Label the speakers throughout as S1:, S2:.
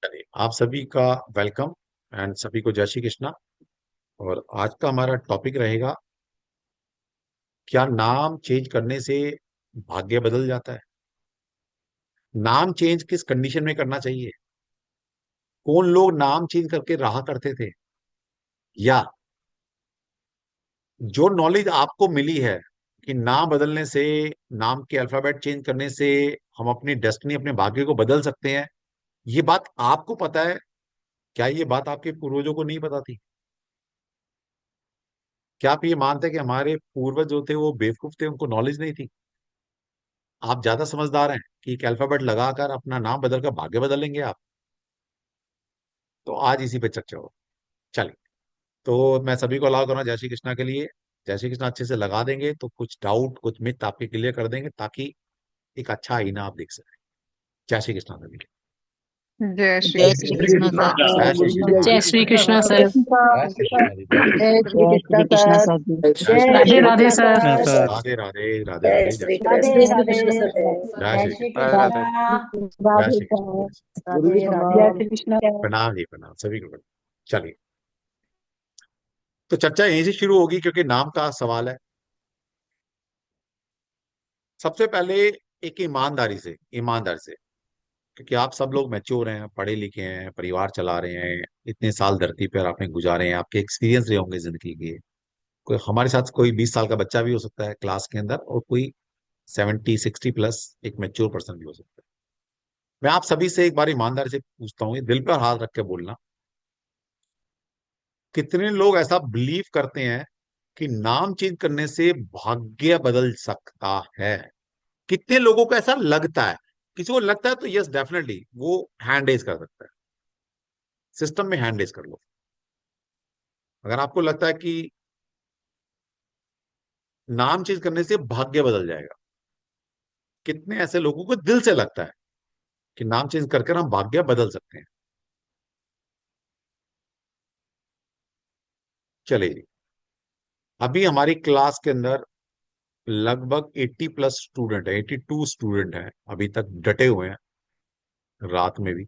S1: चलिए, आप सभी का वेलकम एंड सभी को जय श्री कृष्णा। और आज का हमारा टॉपिक रहेगा, क्या नाम चेंज करने से भाग्य बदल जाता है? नाम चेंज किस कंडीशन में करना चाहिए? कौन लोग नाम चेंज करके रहा करते थे? या जो नॉलेज आपको मिली है कि नाम बदलने से, नाम के अल्फाबेट चेंज करने से हम अपनी डेस्टिनी, अपने भाग्य को बदल सकते हैं, ये बात आपको पता है? क्या ये बात आपके पूर्वजों को नहीं पता थी? क्या आप ये मानते हैं कि हमारे पूर्वज जो थे वो बेवकूफ थे, उनको नॉलेज नहीं थी? आप ज्यादा समझदार हैं कि एक अल्फाबेट लगाकर अपना नाम बदलकर भाग्य बदलेंगे आप? तो आज इसी पे चर्चा हो। चलिए, तो मैं सभी को अलाउ करूंगा जय श्री कृष्णा के लिए। जय श्री कृष्णा अच्छे से लगा देंगे तो कुछ डाउट, कुछ मिथ आपके क्लियर कर देंगे, ताकि एक अच्छा आईना आप देख सकें। जय श्री कृष्णा सभी को।
S2: जय श्री
S3: जय श्री
S2: कृष्ण
S3: कृष्ण
S2: सर।
S1: जय श्री
S3: सर।
S1: कृष्णा।
S4: जय श्री कृष्णा सर।
S1: जय श्री कृष्णा जी, जय श्री
S3: जय
S1: कृष्णा।
S3: श्री कृष्ण
S4: कृष्णा
S3: सर।
S4: सर जी।
S1: जय श्री
S4: राधे
S1: कृष्णा।
S4: राधे सर।
S5: कृष्ण सर।
S1: राधे राधे राधे
S3: जय
S1: राधे, जय
S3: श्री
S1: श्री
S3: कृष्ण।
S5: राधे
S3: जय श्री
S5: राधे।
S3: कृष्ण सर।
S1: जय
S5: जय
S1: श्री
S5: श्री
S1: कृष्णा।
S5: कृष्ण।
S4: राधे
S1: जय
S4: राधे
S1: श्री कृष्णा।
S4: सर।
S5: राधे
S4: जय
S5: राधे।
S4: श्री कृष्ण।
S1: प्रणाम जी, प्रणाम सभी को। चलिए, तो चर्चा यहीं से शुरू होगी क्योंकि नाम का सवाल है। सबसे पहले एक ईमानदारी से, क्योंकि आप सब लोग मैच्योर हैं, पढ़े लिखे हैं, परिवार चला रहे हैं, इतने साल धरती पर आपने गुजारे हैं, आपके एक्सपीरियंस रहे होंगे जिंदगी के। कोई हमारे साथ कोई 20 साल का बच्चा भी हो सकता है क्लास के अंदर, और कोई 70 60 प्लस एक मैच्योर पर्सन भी हो सकता है। मैं आप सभी से एक बार ईमानदारी से पूछता हूँ, ये दिल पर हाथ रख के बोलना, कितने लोग ऐसा बिलीव करते हैं कि नाम चेंज करने से भाग्य बदल सकता है? कितने लोगों को ऐसा लगता है? किसी को लगता है तो यस, डेफिनेटली वो हैंड रेज कर सकता है। सिस्टम में हैंड रेज कर लो अगर आपको लगता है कि नाम चेंज करने से भाग्य बदल जाएगा। कितने ऐसे लोगों को दिल से लगता है कि नाम चेंज करके हम भाग्य बदल सकते हैं? चलिए जी, अभी हमारी क्लास के अंदर लगभग 80 प्लस स्टूडेंट है, 82 स्टूडेंट हैं अभी तक डटे हुए हैं, रात में भी।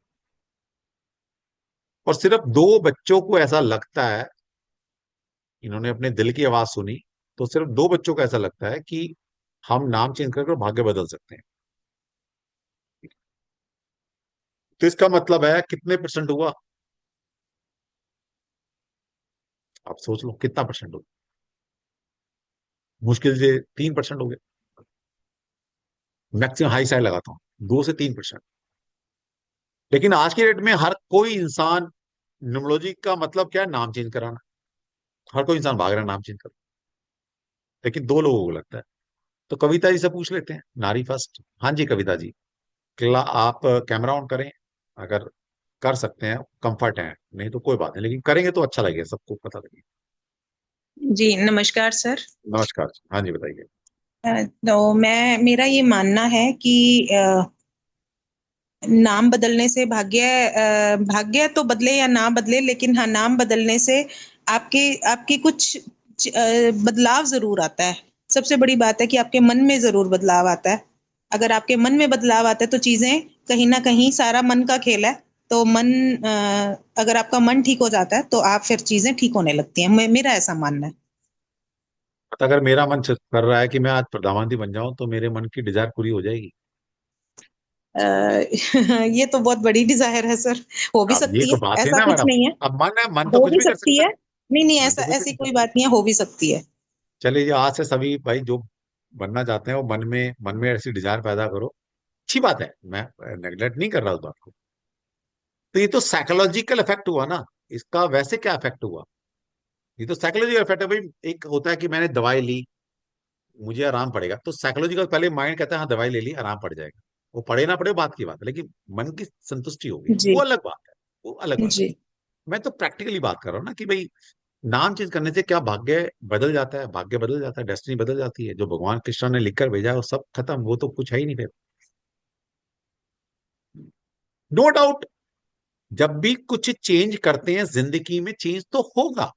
S1: और सिर्फ दो बच्चों को ऐसा लगता है, इन्होंने अपने दिल की आवाज सुनी, तो सिर्फ दो बच्चों को ऐसा लगता है कि हम नाम चेंज करके भाग्य बदल सकते हैं। तो इसका मतलब है कितने परसेंट हुआ? आप सोच लो कितना परसेंट होगा। मुश्किल से 3% हो गए, मैक्सिमम हाई साइड लगाता हूं 2 से 3%। लेकिन आज के डेट में हर कोई इंसान, न्यूमरोलॉजी का मतलब क्या है? नाम चेंज कराना। हर कोई इंसान भाग रहा है नाम चेंज कर, लेकिन दो लोगों को लगता है। तो कविता जी से पूछ लेते हैं, नारी फर्स्ट। हाँ जी कविता जी, आप कैमरा ऑन करें अगर कर सकते हैं, कंफर्ट है, नहीं तो कोई बात नहीं, लेकिन करेंगे तो अच्छा लगेगा, सबको पता लगेगा।
S6: जी नमस्कार सर।
S1: नमस्कार, हाँ जी बताइए।
S6: तो मेरा ये मानना है कि नाम बदलने से भाग्य तो बदले या ना बदले, लेकिन हाँ, नाम बदलने से आपके आपके कुछ बदलाव जरूर आता है। सबसे बड़ी बात है कि आपके मन में जरूर बदलाव आता है। अगर आपके मन में बदलाव आता है तो चीजें कहीं ना कहीं, सारा मन का खेल है। तो अगर आपका मन ठीक हो जाता है तो आप फिर चीजें ठीक होने लगती हैं। मेरा ऐसा मानना है।
S1: तो अगर मेरा मन कर रहा है कि मैं आज प्रधानमंत्री बन जाऊं, तो मेरे मन की डिजायर पूरी हो जाएगी?
S6: अ, ये तो बहुत बड़ी डिजायर है सर। हो भी
S1: अब ये
S6: सकती
S1: तो
S6: है,
S1: बात है
S6: ऐसा
S1: ना
S6: कुछ
S1: मैडम।
S6: नहीं है।
S1: अब मन है, मन तो
S6: हो
S1: कुछ
S6: भी
S1: भी कर
S6: सकती
S1: सकता
S6: है।
S1: है।
S6: नहीं नहीं,
S1: मन तो
S6: ऐसा
S1: कुछ भी
S6: ऐसी
S1: कर
S6: कोई
S1: सकता है।
S6: बात नहीं है, हो भी सकती है।
S1: चलिए जी, आज से सभी भाई जो बनना चाहते हैं वो मन में ऐसी डिजायर पैदा करो। अच्छी बात है, मैं नेगलेक्ट नहीं कर रहा उस बात को। तो ये तो साइकोलॉजिकल इफेक्ट हुआ ना, इसका वैसे क्या इफेक्ट हुआ? ये तो साइकोलॉजिकल इफेक्ट है भाई। एक होता है कि मैंने दवाई ली, मुझे आराम पड़ेगा, तो साइकोलॉजिकल पहले माइंड कहता है हाँ दवाई ले ली, आराम पड़ जाएगा। वो पड़े ना पड़े बात की बात है, लेकिन मन की संतुष्टि होगी,
S6: जी।
S1: वो अलग बात है। वो अलग बात है।
S6: जी।
S1: मैं तो प्रैक्टिकली बात कर रहा हूँ ना कि भाई नाम चेंज करने से क्या भाग्य बदल जाता है? भाग्य बदल जाता है, डेस्टिनी बदल जाती है। जो भगवान कृष्ण ने लिखकर भेजा है वो सब खत्म, वो तो कुछ है ही नहीं फिर। नो डाउट, जब भी कुछ चेंज करते हैं जिंदगी में चेंज तो होगा।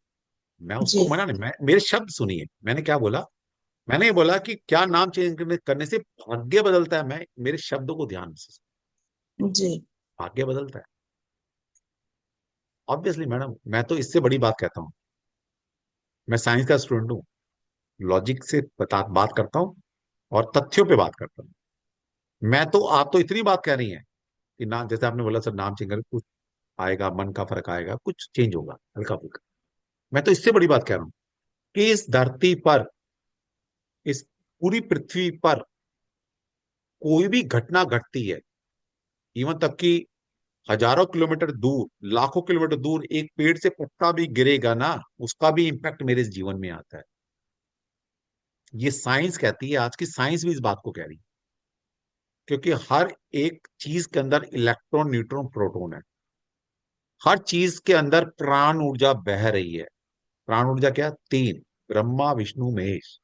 S1: मैं उसको
S6: जी।
S1: मना नहीं, मैं मेरे शब्द सुनिए, मैंने क्या बोला? मैंने ये बोला कि क्या नाम चेंज करने से भाग्य बदलता है? मैं मेरे शब्दों को ध्यान से सुनिए।
S6: जी।
S1: भाग्य बदलता है। ऑब्वियसली मैडम, मैं तो इससे बड़ी बात कहता हूँ। मैं साइंस का स्टूडेंट हूँ, लॉजिक से बात करता हूँ और तथ्यों पे बात करता हूँ। मैं तो, आप तो इतनी बात कह रही हैं कि ना, जैसे आपने बोला सर नाम चेंज कर कुछ आएगा, मन का फर्क आएगा, कुछ चेंज होगा हल्का फुल्का। मैं तो इससे बड़ी बात कह रहा हूँ कि इस धरती पर, इस पूरी पृथ्वी पर कोई भी घटना घटती है, इवन तक कि हजारों किलोमीटर दूर, लाखों किलोमीटर दूर एक पेड़ से पत्ता भी गिरेगा ना, उसका भी इंपैक्ट मेरे इस जीवन में आता है। ये साइंस कहती है, आज की साइंस भी इस बात को कह रही है। क्योंकि हर एक चीज के अंदर इलेक्ट्रॉन, न्यूट्रॉन, प्रोटॉन है। हर चीज के अंदर प्राण ऊर्जा बह रही है। प्राण ऊर्जा क्या? तीन, ब्रह्मा विष्णु महेश,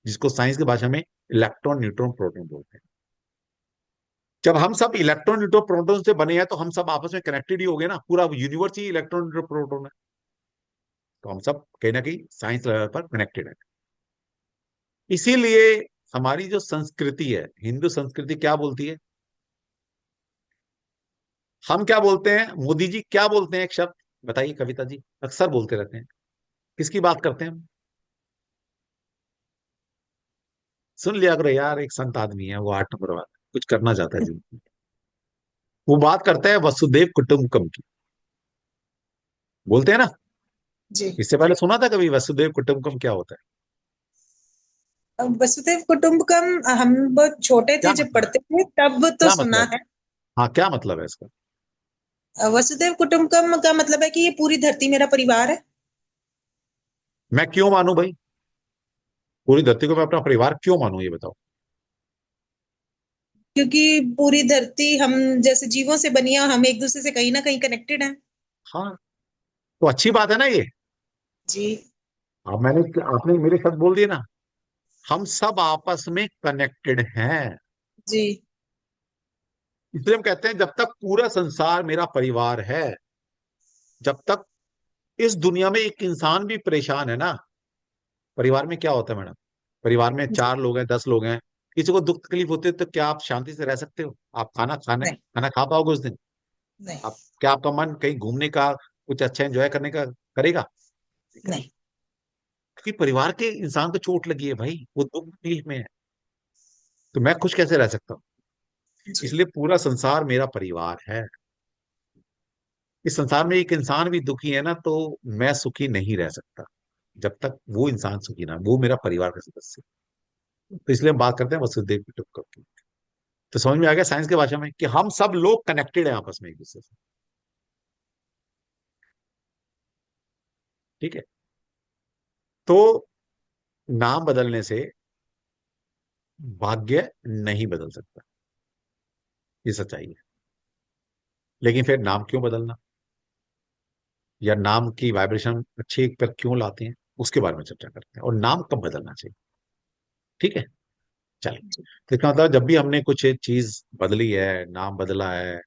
S1: जिसको साइंस की भाषा में इलेक्ट्रॉन, न्यूट्रॉन, प्रोटॉन बोलते हैं। जब हम सब इलेक्ट्रॉन, न्यूट्रॉन, प्रोटॉन से बने हैं, तो हम सब आपस में कनेक्टेड ही हो गए ना। पूरा यूनिवर्स ही इलेक्ट्रॉन, न्यूट्रॉन, प्रोटॉन है। तो हम सब कहीं ना कहीं साइंस लेवल पर कनेक्टेड है। इसीलिए हमारी जो संस्कृति है, हिंदू संस्कृति क्या बोलती है? हम क्या बोलते हैं? मोदी जी क्या बोलते हैं? एक शब्द बताइए, कविता जी अक्सर बोलते रहते हैं। किसकी बात करते हैं हम? सुन लिया करो यार, एक संत आदमी है वो, 8 नंबर वाला, कुछ करना चाहता है जिंदगी में। वो बात करता है वसुदेव कुटुंबकम की, बोलते हैं ना।
S6: जी।
S1: इससे पहले सुना था कभी वसुदेव कुटुंबकम क्या होता है?
S6: वसुदेव कुटुंबकम हम बहुत छोटे थे
S1: क्या
S6: जब
S1: मतलब है?
S6: पढ़ते थे तब तो
S1: क्या
S6: सुना
S1: मतलब?
S6: है।
S1: हाँ, क्या मतलब है इसका?
S6: वसुदेव कुटुंबकम का मतलब है कि ये पूरी धरती मेरा परिवार है।
S1: मैं क्यों मानूं भाई? पूरी धरती को मैं अपना परिवार क्यों मानूं, ये बताओ।
S6: क्योंकि पूरी धरती हम जैसे जीवों से बनी है, हम एक दूसरे से कहीं ना कहीं कनेक्टेड हैं।
S1: हाँ, तो अच्छी बात है ना ये।
S6: जी।
S1: अब मैंने, आपने मेरे शब्द बोल दिए ना, हम सब आपस में कनेक्टेड हैं।
S6: जी।
S1: इसलिए हम कहते हैं जब तक पूरा संसार मेरा परिवार है, जब तक इस दुनिया में एक इंसान भी परेशान है ना। परिवार में क्या होता है मैडम? परिवार में
S6: जी।
S1: 4 लोग हैं, 10 लोग हैं, किसी को दुख तकलीफ होती है, तो क्या आप शांति से रह सकते हो? आप
S6: नहीं।
S1: खाना खा पाओगे उस दिन?
S6: नहीं।
S1: आप, क्या आपका मन कहीं घूमने का, कुछ अच्छा एंजॉय करने का करेगा? नहीं करेगा।
S6: नहीं।
S1: क्योंकि परिवार के इंसान को चोट लगी है भाई, वो दुख तकलीफ में है, तो मैं खुश कैसे रह सकता हूँ?
S6: जी।
S1: इसलिए पूरा संसार मेरा परिवार है। इस संसार में एक इंसान भी दुखी है ना, तो मैं सुखी नहीं रह सकता, जब तक वो इंसान सुखी ना, वो मेरा परिवार का सदस्य है। तो इसलिए हम बात करते हैं वसुदेव कुटुंबकम की। तो समझ में आ गया साइंस की भाषा में कि हम सब लोग कनेक्टेड हैं आपस में एक दूसरे से। ठीक है। तो नाम बदलने से भाग्य नहीं बदल सकता, ये सच्चाई है। लेकिन फिर नाम क्यों बदलना, या नाम की वाइब्रेशन अच्छे पर क्यों लाते हैं, उसके बारे में चर्चा करते हैं, और नाम कब बदलना चाहिए। ठीक है, चलिए। तो इसका मतलब जब भी हमने कुछ एक चीज बदली है, नाम बदला है,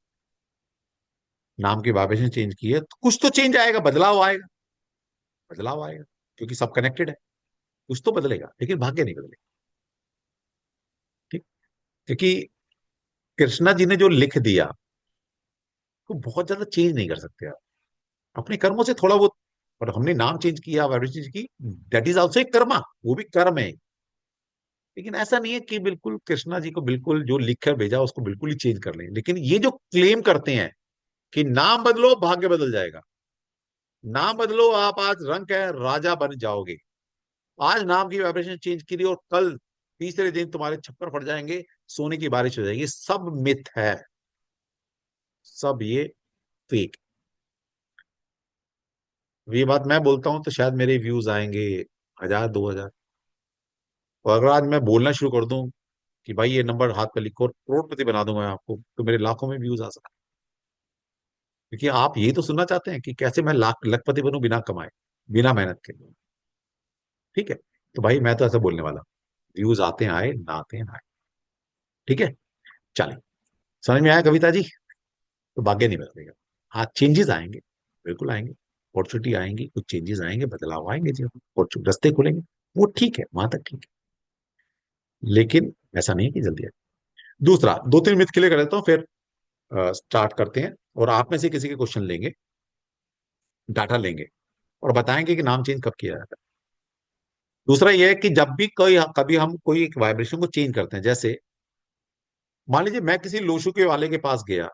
S1: नाम की वाइब्रेशन चेंज की है, तो कुछ तो चेंज आएगा, बदलाव आएगा। बदलाव आएगा क्योंकि सब कनेक्टेड है। कुछ तो बदलेगा, लेकिन भाग्य नहीं बदलेगा। ठीक। क्योंकि कृष्णा जी ने जो लिख दिया, तो बहुत ज्यादा चेंज नहीं कर सकते आप अपने कर्मों से, थोड़ा बहुत। और हमने नाम चेंज किया, वाइब्रेशन चेंज की, दैट इज ऑल्सो एक कर्मा, वो भी कर्म है। लेकिन ऐसा नहीं है कि बिल्कुल कृष्णा जी को बिल्कुल जो लिख कर भेजा उसको बिल्कुल ही चेंज कर लें। लेकिन ये जो क्लेम करते हैं कि नाम बदलो भाग्य बदल जाएगा, नाम बदलो आप आज रंग है राजा बन जाओगे, आज नाम की वाइब्रेशन चेंज की और कल तीसरे दिन तुम्हारे छप्पर फट जाएंगे, सोने की बारिश हो जाएगी, सब मिथ है। सब ये फेक। ये बात मैं बोलता हूं तो शायद मेरे व्यूज आएंगे 1000, 2000। और अगर आज मैं बोलना शुरू कर दूं कि भाई ये नंबर हाथ पे लिखो और करोड़पति बना दूंगा मैं आपको, तो मेरे लाखों में व्यूज आ सकते हैं। क्योंकि आप ये तो सुनना चाहते हैं कि कैसे मैं लाख लखपति बनूं बिना कमाए, बिना मेहनत के। ठीक है, तो भाई मैं तो ऐसा बोलने वाला, व्यूज आते हैं आए, ना आते हैं ना आए। ठीक है, चलिए। समझ में आया कविता जी? तो भाग्य नहीं बदलेगा। हाँ, चेंजेस आएंगे, बिल्कुल आएंगे। अपॉर्चुनिटी आएंगी, कुछ चेंजेस आएंगे, बदलाव आएंगे जीवन में, और रास्ते खुलेंगे। वो ठीक है, वहां तक ठीक है। लेकिन ऐसा नहीं है कि जल्दी आए। दूसरा, 2-3 मिथ क्लियर कर देता हूँ, फिर स्टार्ट करते हैं, और आप में से किसी के क्वेश्चन लेंगे। डाटा लेंगे और बताएंगे कि नाम चेंज कब किया जाता है। दूसरा यह है कि जब भी कोई कभी हम कोई एक वाइब्रेशन को चेंज करते हैं, जैसे मान लीजिए मैं किसी लोशु के वाले के पास गया,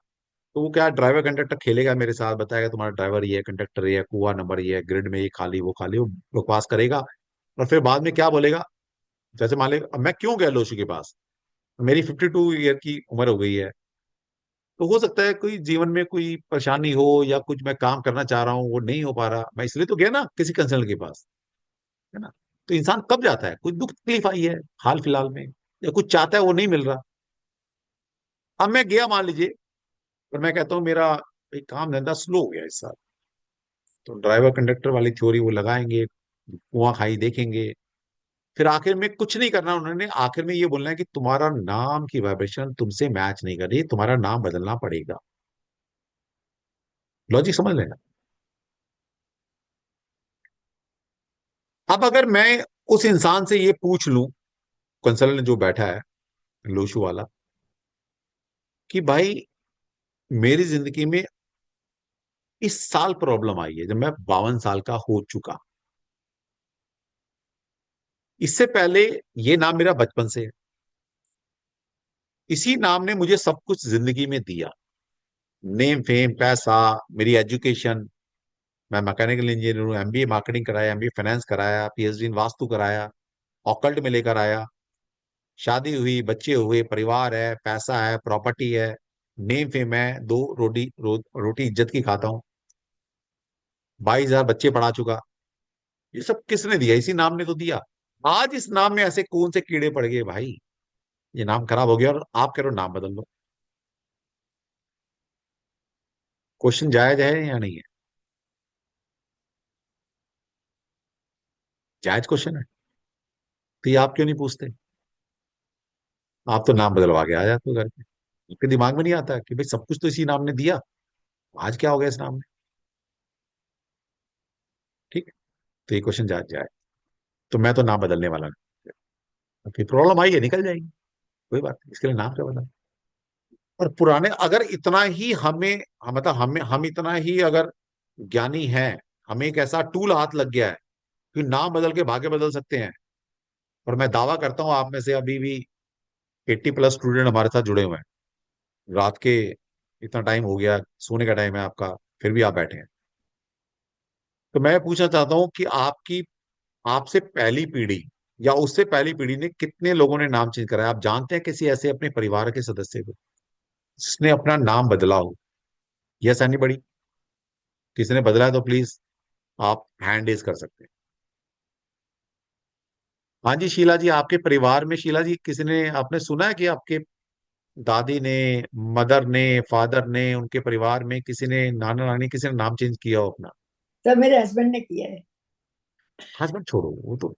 S1: तो वो क्या ड्राइवर कंडक्टर खेलेगा मेरे साथ, बताएगा तुम्हारा ड्राइवर ये है, कंडक्टर ये है, कुआ नंबर ये है, ग्रिड में ये खाली वो खाली, वो बकवास करेगा। और फिर बाद में क्या बोलेगा, जैसे मान लीजिए अब मैं क्यों गया लोशु के पास, मेरी 52 ईयर की उम्र हो गई है, तो हो सकता है कोई जीवन में कोई परेशानी हो, या कुछ मैं काम करना चाह रहा हूँ वो नहीं हो पा रहा, मैं इसलिए तो गया ना किसी कंसल्टेंट के पास, है ना। तो इंसान कब जाता है, कुछ दुख तकलीफ आई है हाल फिलहाल में, या कुछ चाहता है वो नहीं मिल रहा। अब मैं गया मान लीजिए, और मैं कहता हूँ मेरा एक काम धंधा स्लो हो गया इस साल, तो ड्राइवर कंडक्टर वाली थ्योरी वो लगाएंगे, कुआं खाई देखेंगे, फिर आखिर में कुछ नहीं करना उन्होंने, आखिर में ये बोलना है कि तुम्हारा नाम की वाइब्रेशन तुमसे मैच नहीं कर रही, तुम्हारा नाम बदलना पड़ेगा। लॉजिक समझ लेना। अब अगर मैं उस इंसान से ये पूछ लूं, कंसल्टेंट जो बैठा है लोशु वाला, कि भाई मेरी जिंदगी में इस साल प्रॉब्लम आई है, जब मैं 52 साल का हो चुका, इससे पहले ये नाम मेरा बचपन से है, इसी नाम ने मुझे सब कुछ जिंदगी में दिया, नेम फेम पैसा, मेरी एजुकेशन, मैं मैकेनिकल इंजीनियर हूँ, एमबीए मार्केटिंग कराया, एमबीए फाइनेंस कराया, पीएचडी इन वास्तु कराया, ऑकल्ट में लेकर आया, शादी हुई, बच्चे हुए, परिवार है, पैसा है, प्रॉपर्टी है, नेम फेम है, दो रोटी इज्जत की खाता हूँ, 22,000 बच्चे पढ़ा चुका। ये सब किसने दिया, इसी नाम ने तो दिया। आज इस नाम में ऐसे कौन से कीड़े पड़ गए भाई, ये नाम खराब हो गया और आप कह रहे हो नाम बदल लो। क्वेश्चन जायज है या नहीं है? जायज क्वेश्चन है, तो ये आप क्यों नहीं पूछते? आप तो नाम बदलवा के आ जाते हो घर पे, आपके दिमाग में नहीं आता कि भाई सब कुछ तो इसी नाम ने दिया, आज क्या हो गया इस नाम में? ठीक है, तो ये क्वेश्चन जायज जाए, तो मैं तो नाम बदलने वाला नहीं। फिर प्रॉब्लम आई है, निकल जाएगी, कोई बात नहीं, इसके लिए नाम क्या बदल। और पुराने अगर इतना ही हमें, मतलब हम इतना ही अगर ज्ञानी हैं, हमें एक ऐसा टूल हाथ लग गया है कि नाम बदल के भाग्य बदल सकते हैं। और मैं दावा करता हूं आप में से अभी भी 80+ स्टूडेंट हमारे साथ जुड़े हुए हैं, रात के इतना टाइम हो गया, सोने का टाइम है आपका, फिर भी आप बैठे हैं। तो मैं पूछना चाहता हूं कि आपकी, आपसे पहली पीढ़ी या उससे पहली पीढ़ी ने कितने लोगों ने नाम चेंज कराया? आप जानते हैं किसी ऐसे अपने परिवार के सदस्य को जिसने अपना नाम बदला हो? Yes anybody? किसी ने बदला है तो प्लीज आप हैंड रेज कर सकते हैं। हाँ जी शीला जी, आपके परिवार में शीला जी किसी ने, आपने सुना है कि आपके दादी ने, मदर ने, फादर ने, उनके परिवार में किसी ने, नाना नानी किसी ने नाम चेंज किया हो अपना?
S2: सब मेरे हस्बैंड ने किया है।
S1: हस्बैंड छोड़ो वो तो,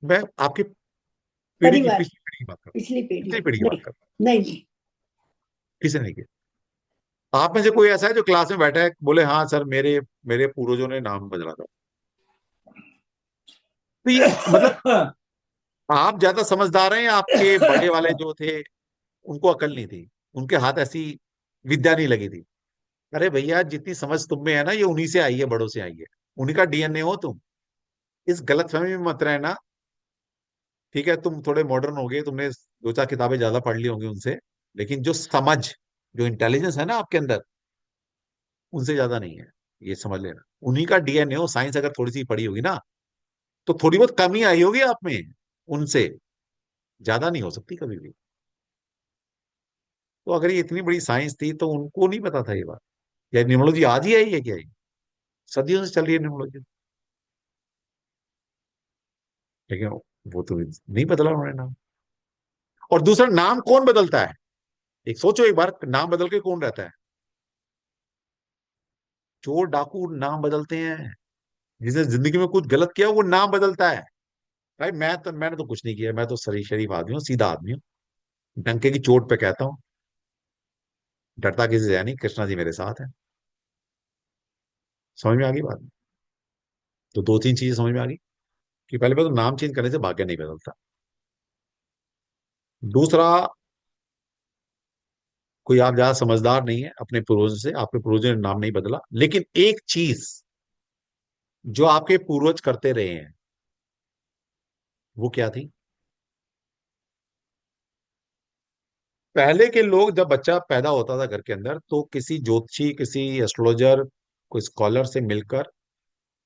S1: मैं आपकी पीढ़ी की,
S2: परिवार,
S1: पिछली पीढ़ी की बात कर रहा
S2: पिछली
S1: हूँ,
S2: पीढ़ी
S1: पिछली पीढ़ी की बात
S2: नहीं।
S1: कर रहा हूँ।
S2: नहीं नहीं।
S1: किसी ने किया? आप में से कोई ऐसा है जो क्लास में बैठा है बोले हाँ सर मेरे मेरे पूर्वजों ने नाम बदला था? तो ये मतलब आप ज्यादा समझदार हैं या आपके बड़े वाले जो थे उनको अकल नहीं थी, उनके हाथ ऐसी विद्या नहीं लगी थी? अरे भैया जितनी समझ तुम में है ना, ये उन्हीं से आई है, बड़ों से आई है, उन्हीं का डीएनए हो तुम। इस गलतफहमी में मत रहना। ठीक है, तुम थोड़े मॉडर्न हो गए, तुमने 2-4 किताबें ज्यादा पढ़ ली होंगी उनसे, लेकिन जो समझ, जो इंटेलिजेंस है ना आपके अंदर, उनसे ज्यादा नहीं है, ये समझ लेना। उन्हीं का डीएनए हो, साइंस अगर थोड़ी सी पढ़ी होगी ना, तो थोड़ी बहुत कमी आई होगी आप में, उनसे ज्यादा नहीं हो सकती कभी भी। तो अगर ये इतनी बड़ी साइंस थी तो उनको नहीं पता था ये बात? या न्यूमरोलॉजी आज ही आई है क्या? ये सदियों से चल रही है न्यूमरोलॉजी, लेकिन वो तो नहीं बदला उन्होंने नाम। और दूसरा, नाम कौन बदलता है? एक सोचो एक बार, नाम बदल के कौन रहता है? चोर डाकू नाम बदलते हैं, जिसने जिंदगी में कुछ गलत किया वो नाम बदलता है। भाई मैंने तो कुछ नहीं किया, मैं तो शरीफ आदमी हूँ, सीधा आदमी हूँ, डंके की चोट पे कहता हूँ, डरता किसी से है नहीं, कृष्णा जी मेरे साथ है। समझ में आ गई बात? तो 2-3 चीजें समझ में आ गई कि पहले बात तो नाम चेंज करने से भाग्य नहीं बदलता। दूसरा, कोई आप ज्यादा समझदार नहीं है अपने पूर्वजों से, आपके पूर्वजों ने नाम नहीं बदला, लेकिन एक चीज जो आपके पूर्वज करते रहे हैं, वो क्या थी? पहले के लोग, जब बच्चा पैदा होता था घर के अंदर, तो किसी ज्योतिषी, किसी एस्ट्रोलॉजर, कोई स्कॉलर से मिलकर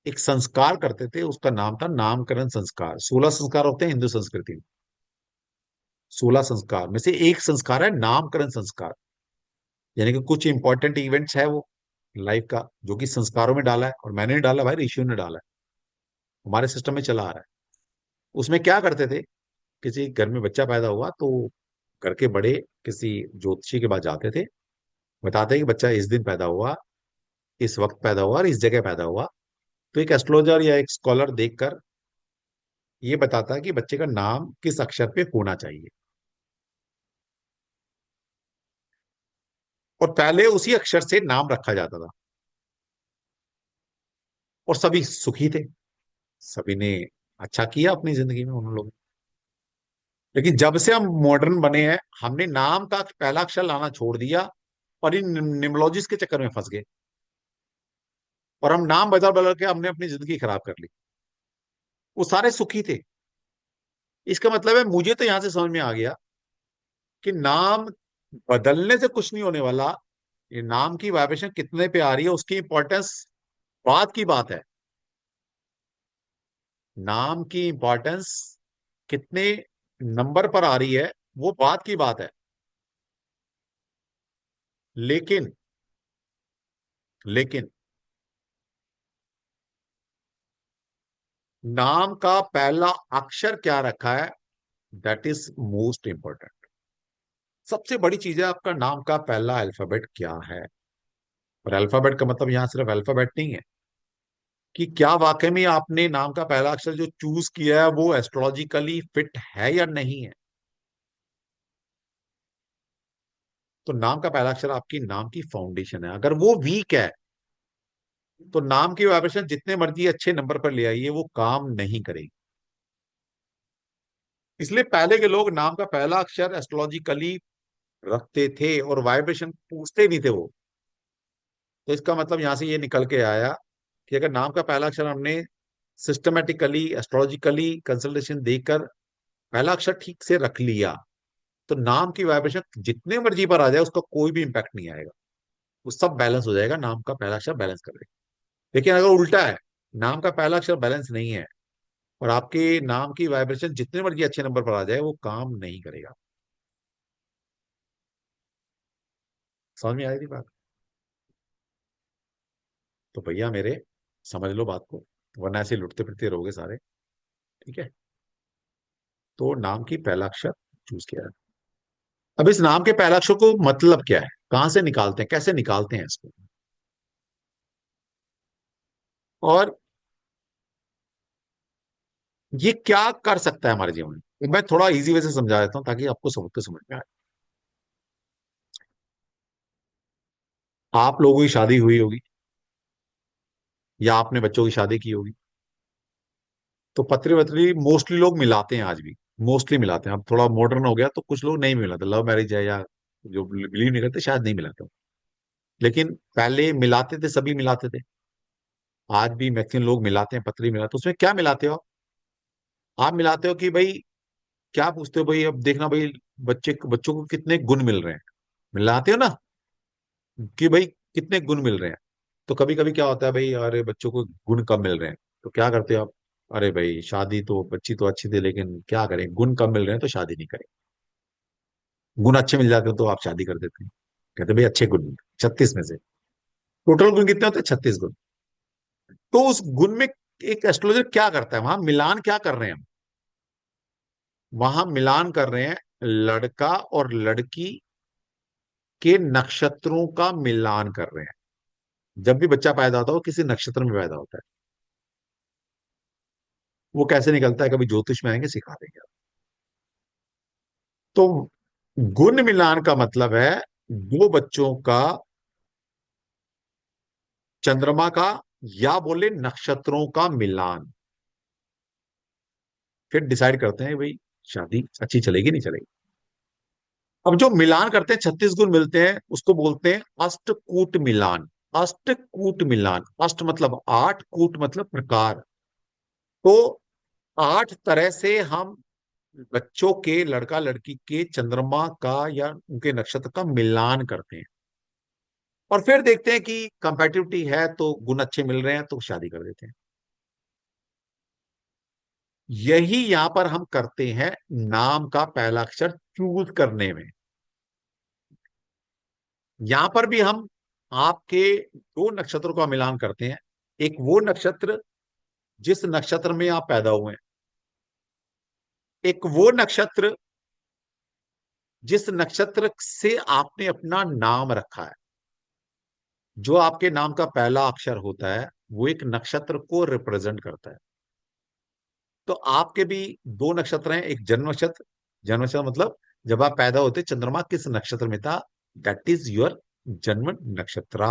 S1: एक संस्कार करते थे। उसका नाम था नामकरण संस्कार। 16 संस्कार होते हैं हिंदू संस्कृति में। 16 संस्कार में से एक संस्कार है नामकरण संस्कार। यानी कि कुछ इंपॉर्टेंट इवेंट्स है वो लाइफ का, जो कि संस्कारों में डाला है। और मैंने नहीं डाला भाई, ऋषियों ने डाला है, हमारे सिस्टम में चला आ रहा है। उसमें क्या करते थे, किसी घर में बच्चा पैदा हुआ तो घर के बड़े किसी ज्योतिषी के पास जाते थे, बताते कि बच्चा इस दिन पैदा हुआ, इस वक्त पैदा हुआ और इस जगह पैदा हुआ। तो एक एस्ट्रोलॉजर या एक स्कॉलर देखकर ये बताता है कि बच्चे का नाम किस अक्षर पे होना चाहिए, और पहले उसी अक्षर से नाम रखा जाता था। और सभी सुखी थे, सभी ने अच्छा किया अपनी जिंदगी में उन लोग। लेकिन जब से हम मॉडर्न बने हैं, हमने नाम का पहला अक्षर लाना छोड़ दिया और इन निमोलॉजिस्ट के चक्कर में फंस गए, और हम नाम बदल बदल के हमने अपनी जिंदगी खराब कर ली। वो सारे सुखी थे। इसका मतलब है, मुझे तो यहां से समझ में आ गया कि नाम बदलने से कुछ नहीं होने वाला। ये नाम की वाइब्रेशन कितने पे आ रही है, उसकी इंपॉर्टेंस बात की बात है। नाम की इंपॉर्टेंस कितने नंबर पर आ रही है, वो बात की बात है। लेकिन लेकिन नाम का पहला अक्षर क्या रखा है, दैट इज मोस्ट इंपॉर्टेंट। सबसे बड़ी चीज है आपका नाम का पहला अल्फाबेट क्या है। और अल्फाबेट का मतलब यहां सिर्फ अल्फाबेट नहीं है, कि क्या वाकई में आपने नाम का पहला अक्षर जो चूज किया है वो एस्ट्रोलॉजिकली फिट है या नहीं है। तो नाम का पहला अक्षर आपकी नाम की फाउंडेशन है। अगर वो वीक है, तो नाम की वाइब्रेशन जितने मर्जी अच्छे नंबर पर ले आइए, वो काम नहीं करेगी। इसलिए पहले के लोग नाम का पहला अक्षर एस्ट्रोलॉजिकली रखते थे और वाइब्रेशन पूछते नहीं थे वो। तो इसका मतलब यहां से ये निकल के आया कि अगर नाम का पहला अक्षर हमने सिस्टमेटिकली एस्ट्रोलॉजिकली कंसल्टेशन देकर पहला अक्षर ठीक से रख लिया, तो नाम की वाइब्रेशन जितने मर्जी पर आ जाए उसका कोई भी इंपैक्ट नहीं आएगा। वो सब बैलेंस हो जाएगा, नाम का पहला अक्षर बैलेंस कर देगा। लेकिन अगर उल्टा है, नाम का पहला अक्षर बैलेंस नहीं है और आपके नाम की वाइब्रेशन जितने मर्जी अच्छे नंबर पर आ जाए, वो काम नहीं करेगा। समझ में आ रही थी बात? तो भैया मेरे, समझ लो बात को, वरना ऐसे लुटते फिरते रहोगे सारे। ठीक है? तो नाम की पहला अक्षर चूज किया है। अब इस नाम के पहला अक्षर को मतलब क्या है, कहां से निकालते हैं, कैसे निकालते हैं इसको, और ये क्या कर सकता है हमारे जीवन में। मैं थोड़ा इजी वे से समझा देता हूं ताकि आपको सब कुछ समझ में आए। आप लोगों की शादी हुई होगी, या आपने बच्चों की शादी की होगी, तो पत्री वत्री मोस्टली लोग मिलाते हैं आज भी। मोस्टली मिलाते हैं। अब थोड़ा मॉडर्न हो गया तो कुछ लोग नहीं मिलाते, लव मैरिज है या जो बिलीव नहीं करते शायद नहीं मिलाते हो। लेकिन पहले मिलाते थे, सभी मिलाते थे। आज भी मैक्सिमम लोग मिलाते हैं, पत्री मिलाते हैं। उसमें क्या मिलाते हो आप मिलाते हो कि भाई, क्या पूछते हो भाई, अब देखना भाई, बच्चों को कितने गुण मिल रहे हैं। मिलाते हो ना, कि भाई कितने गुण मिल रहे हैं। तो कभी कभी क्या होता है भाई, अरे बच्चों को गुण कम मिल रहे हैं, तो क्या करते हो आप? अरे भाई, शादी तो बच्ची तो अच्छी थी, लेकिन क्या करें, गुण कम मिल रहे हैं तो शादी नहीं करें। गुण अच्छे मिल जाते हो तो आप शादी कर देते हैं। कहते भाई अच्छे गुण, 36 में से टोटल गुण कितने होते हैं? 36 गुण। तो उस गुण में एक एस्ट्रोलॉजर क्या करता है, वहां मिलान क्या कर रहे हैं हम? वहां मिलान कर रहे हैं लड़का और लड़की के नक्षत्रों का मिलान कर रहे हैं। जब भी बच्चा पैदा होता है वो किसी नक्षत्र में पैदा होता है। वो कैसे निकलता है, कभी ज्योतिष में आएंगे सिखा देंगे। तो गुण मिलान का मतलब है दो बच्चों का, चंद्रमा का, या बोले नक्षत्रों का मिलान। फिर डिसाइड करते हैं भाई शादी अच्छी चलेगी नहीं चलेगी। अब जो मिलान करते हैं, 36 गुण मिलते हैं, उसको बोलते हैं अष्टकूट मिलान। अष्टकूट मिलान, अष्ट मतलब आठ, कूट मतलब प्रकार। तो 8 तरह से हम बच्चों के, लड़का लड़की के चंद्रमा का या उनके नक्षत्र का मिलान करते हैं, और फिर देखते हैं कि कंपेटिबिलिटी है तो गुण अच्छे मिल रहे हैं तो शादी कर देते हैं। यही यहां पर हम करते हैं नाम का पहला अक्षर चूज करने में। यहां पर भी हम आपके दो नक्षत्रों का मिलान करते हैं। एक वो नक्षत्र जिस नक्षत्र में आप पैदा हुए हैं, एक वो नक्षत्र जिस नक्षत्र से आपने अपना नाम रखा है। जो आपके नाम का पहला अक्षर होता है वो एक नक्षत्र को रिप्रेजेंट करता है। तो आपके भी दो नक्षत्र हैं, एक जन्म नक्षत्र, जन्म नक्षत्र मतलब जब आप पैदा होते चंद्रमा किस नक्षत्र में था, दैट इज योर जन्म नक्षत्र।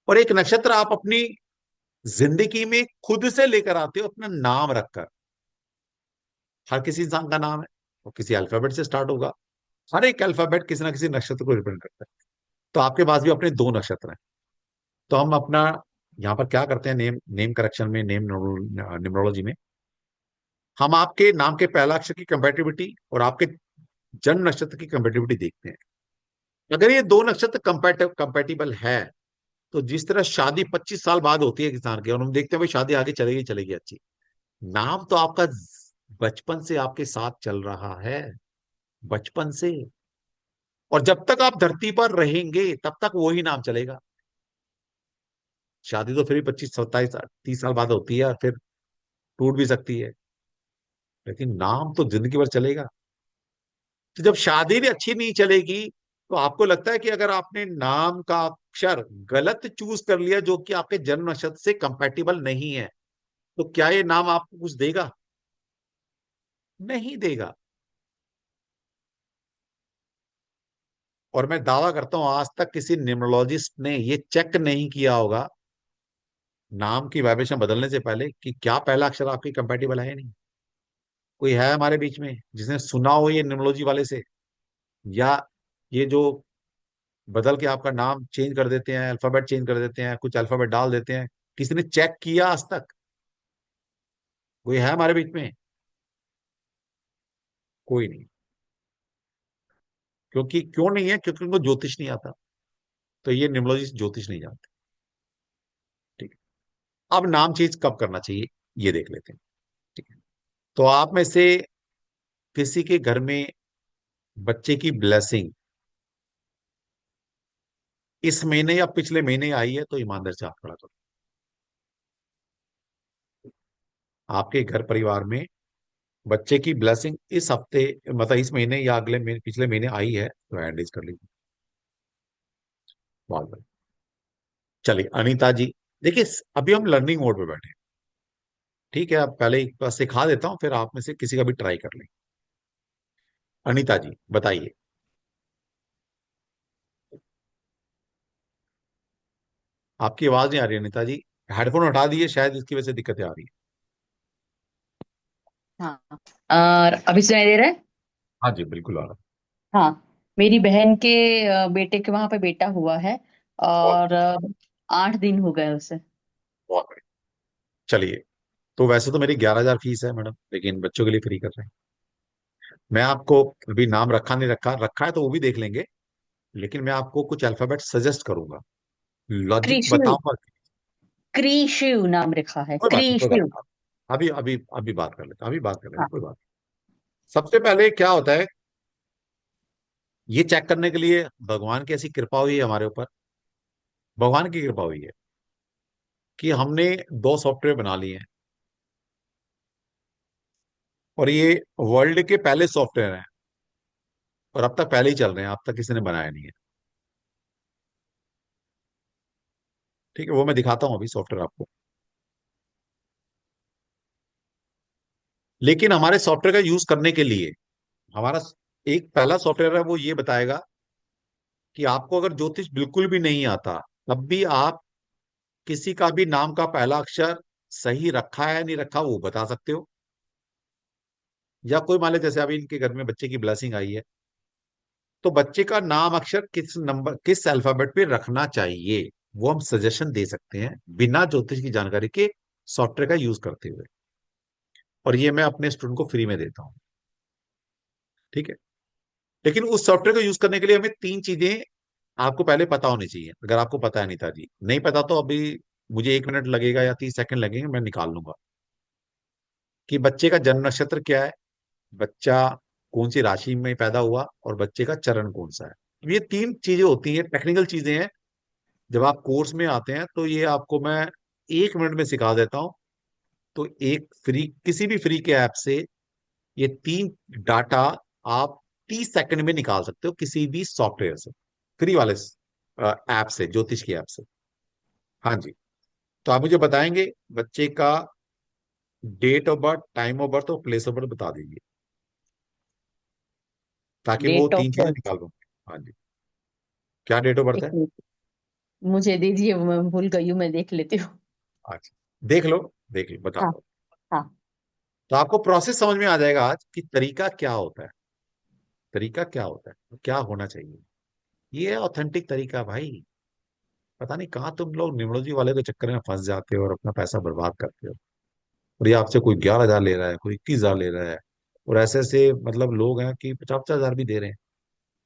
S1: और एक नक्षत्र आप अपनी जिंदगी में खुद से लेकर आते हो अपना नाम रखकर। हर किसी इंसान का नाम है, वो किसी अल्फाबेट से स्टार्ट होगा। हर एक अल्फाबेट किसी ना किसी नक्षत्र को रिप्रेजेंट करता है। तो आपके पास भी अपने दो नक्षत्र हैं। तो हम अपना यहाँ पर क्या करते हैं, नेम नेम करेक्शन में, नेम न्यूमरोलॉजी में, हम आपके नाम के पहला अक्षर की कंपेटिबिलिटी और आपके जन्म नक्षत्र की कंपेटिबिलिटी देखते हैं। अगर ये दो नक्षत्र कंपेटिबल है, तो जिस तरह शादी 25 साल बाद होती है किसान की, और हम देखते हैं भाई शादी आगे चलेगी चलेगी अच्छी, नाम तो आपका बचपन से आपके साथ चल रहा है, बचपन से। और जब तक आप धरती पर रहेंगे तब तक वही नाम चलेगा। शादी तो फिर भी 25 27 30 साल बाद होती है, और फिर टूट भी सकती है, लेकिन नाम तो जिंदगी भर चलेगा। तो जब शादी भी अच्छी नहीं चलेगी, तो आपको लगता है कि अगर आपने नाम का अक्षर गलत चूज कर लिया जो कि आपके जन्म नक्षत्र से कंपैटिबल नहीं है, तो क्या ये नाम आपको कुछ देगा? नहीं देगा। और मैं दावा करता हूं आज तक किसी न्यूमरोलॉजिस्ट ने ये चेक नहीं किया होगा नाम की वाइब्रेशन बदलने से पहले कि क्या पहला अक्षर आपकी कंपैटिबल है या नहीं। कोई है हमारे बीच में जिसने सुना हो ये न्यूमरोलॉजी वाले से? या ये जो बदल के आपका नाम चेंज कर देते हैं, अल्फाबेट चेंज कर देते हैं, कुछ अल्फाबेट डाल देते हैं, किसी ने चेक किया आज तक? कोई है हमारे बीच में? कोई नहीं। क्योंकि क्यों नहीं है? क्योंकि उनको ज्योतिष नहीं आता। तो ये न्यूमरोलॉजिस्ट ज्योतिष नहीं जानते। ठीक है, अब नाम चेंज कब करना चाहिए ये देख लेते हैं। ठीक है, तो आप में से किसी के घर में बच्चे की ब्लेसिंग इस महीने या पिछले महीने आई है तो ईमानदार से हाथ खड़ा करो। आपके घर परिवार में बच्चे की ब्लेसिंग इस हफ्ते, मतलब इस महीने या अगले महीने, पिछले महीने आई है तो हैंड रेज कर लीजिए। बहुत बढ़िया। चलिए अनीता जी, देखिए अभी हम लर्निंग मोड पे बैठे हैं। ठीक है, अब पहले एक बार सिखा देता हूं, फिर आप में से किसी का भी ट्राई कर लें। अनीता जी बताइए। आपकी आवाज नहीं आ रही अनीता जी। हेडफोन हटा दिए, शायद इसकी वजह से दिक्कतें आ रही है।
S3: हाँ। और अभी सुनाई दे रहा है?
S1: हाँ जी बिल्कुल आ रहा है।
S3: हाँ। मेरी बहन के बेटे के वहां पे बेटा हुआ है।
S1: बहुत
S3: और 8 दिन हो गए उसे।
S1: बहुत बढ़िया। चलिए, तो वैसे तो मेरी 11,000 फीस है मैडम, लेकिन बच्चों के लिए फ्री कर रहे हैं। मैं आपको अभी नाम रखा नहीं रखा, रखा है तो वो भी देख लेंगे, लेकिन मैं आपको कुछ अल्फाबेट सजेस्ट करूंगा, लॉजिक
S3: क्रिशिव।
S1: बताऊंगा।
S3: क्रिशिव नाम रखा है,
S1: कोई बात नहीं, कोई बात
S3: क्रिशिव।
S1: नहीं। अभी अभी अभी बात कर लेते हैं, अभी बात कर लेते हैं,
S3: हाँ।
S1: कोई बात नहीं। सबसे पहले क्या होता है, ये चेक करने के लिए भगवान की ऐसी कृपा हुई है हमारे ऊपर, भगवान की कृपा हुई है कि हमने दो सॉफ्टवेयर बना लिए हैं, और ये वर्ल्ड के पहले सॉफ्टवेयर हैं, और अब तक पहले ही चल रहे हैं, अब तक किसी ने बनाया नहीं है। ठीक है, वो मैं दिखाता हूं अभी सॉफ्टवेयर आपको। लेकिन हमारे सॉफ्टवेयर का यूज करने के लिए हमारा एक पहला सॉफ्टवेयर है, वो ये बताएगा कि आपको अगर ज्योतिष बिल्कुल भी नहीं आता, तब भी आप किसी का भी नाम का पहला अक्षर सही रखा है नहीं रखा वो बता सकते हो। या कोई मान ले जैसे अभी इनके घर में बच्चे की ब्लेसिंग आई है, तो बच्चे का नाम अक्षर किस नंबर, किस अल्फाबेट पे रखना चाहिए, वो हम सजेशन दे सकते हैं बिना ज्योतिष की जानकारी के, सॉफ्टवेयर का यूज करते हुए। और ये मैं अपने स्टूडेंट को फ्री में देता हूँ। ठीक है। लेकिन उस सॉफ्टवेयर को यूज करने के लिए हमें तीन चीजें आपको पहले पता होनी चाहिए। अगर आपको पता है अनीता जी, नहीं पता तो अभी मुझे 1 मिनट लगेगा या 30 सेकंड लगेंगे, मैं निकाल लूंगा। कि बच्चे का जन्म नक्षत्र क्या है, बच्चा कौन सी राशि में पैदा हुआ, और बच्चे का चरण कौन सा है। ये तीन चीजें होती हैं, टेक्निकल चीजें हैं। जब आप कोर्स में आते हैं तो ये आपको मैं 1 मिनट में सिखा देता हूँ। तो एक फ्री, किसी भी फ्री के ऐप से ये तीन डाटा आप 30 सेकंड में निकाल सकते हो, किसी भी सॉफ्टवेयर से, फ्री वाले ऐप से, ज्योतिष की ऐप से। हाँ जी। तो आप मुझे बताएंगे बच्चे का date of birth, time of birth और प्लेस ऑफ बर्थ बता दीजिए, ताकि वो
S3: डेट ऑफ
S1: तीन चीजें
S3: बर्थ?
S1: निकाल दूँ। हाँ जी। क्या डेट ऑफ बर्थ
S3: एक
S1: है?
S3: मिनट, मुझे दीजिए, मैं भूल गई हूँ, मैं देख लेती हूँ।
S1: अच्छा, देख लो, देख लो, बता
S3: हाँ।
S1: दो।
S3: हाँ।
S1: तो आपको प्रोसेस समझ में आ जाएगा आज कि तरीका क्या होता है, तरीका क्या होता है, क्या होना चाहिए। ये है ऑथेंटिक तरीका भाई। पता नहीं कहाँ तुम लोग न्यूमरोलॉजी वाले के चक्कर में फंस जाते हो और अपना पैसा बर्बाद करते हो। और ये आपसे कोई 11,000 ले रहा है, कोई 21,000 ले रहा है, और ऐसे ऐसे मतलब लोग हैं कि 50-50 हजार भी दे रहे हैं।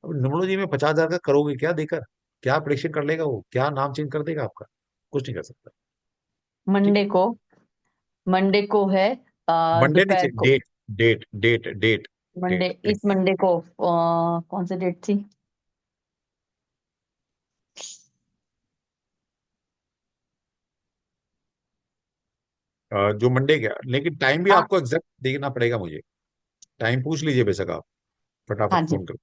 S1: अब न्यूमरोलॉजी में 50,000 का करोगे क्या देकर? क्या प्रेडिक्शन कर लेगा वो? क्या नाम चेंज कर देगा आपका? कुछ नहीं कर सकता। ठीक
S3: मंडे
S1: है।
S3: को, मंडे को है
S1: मंडे नहीं
S3: दोपहर
S1: चाहिए,
S3: को।
S1: Date, date, date, date,
S3: Monday,
S1: date
S3: इस
S1: लिखिए।
S3: मंडे को कौन सी डेट थी?
S1: जो मंडे का, लेकिन टाइम भी
S3: हाँ।
S1: आपको एग्जैक्ट देखना पड़ेगा मुझे। टाइम पूछ लीजिए बेशक आप,
S3: हाँ
S1: फटाफट
S3: जी।
S1: फोन करो।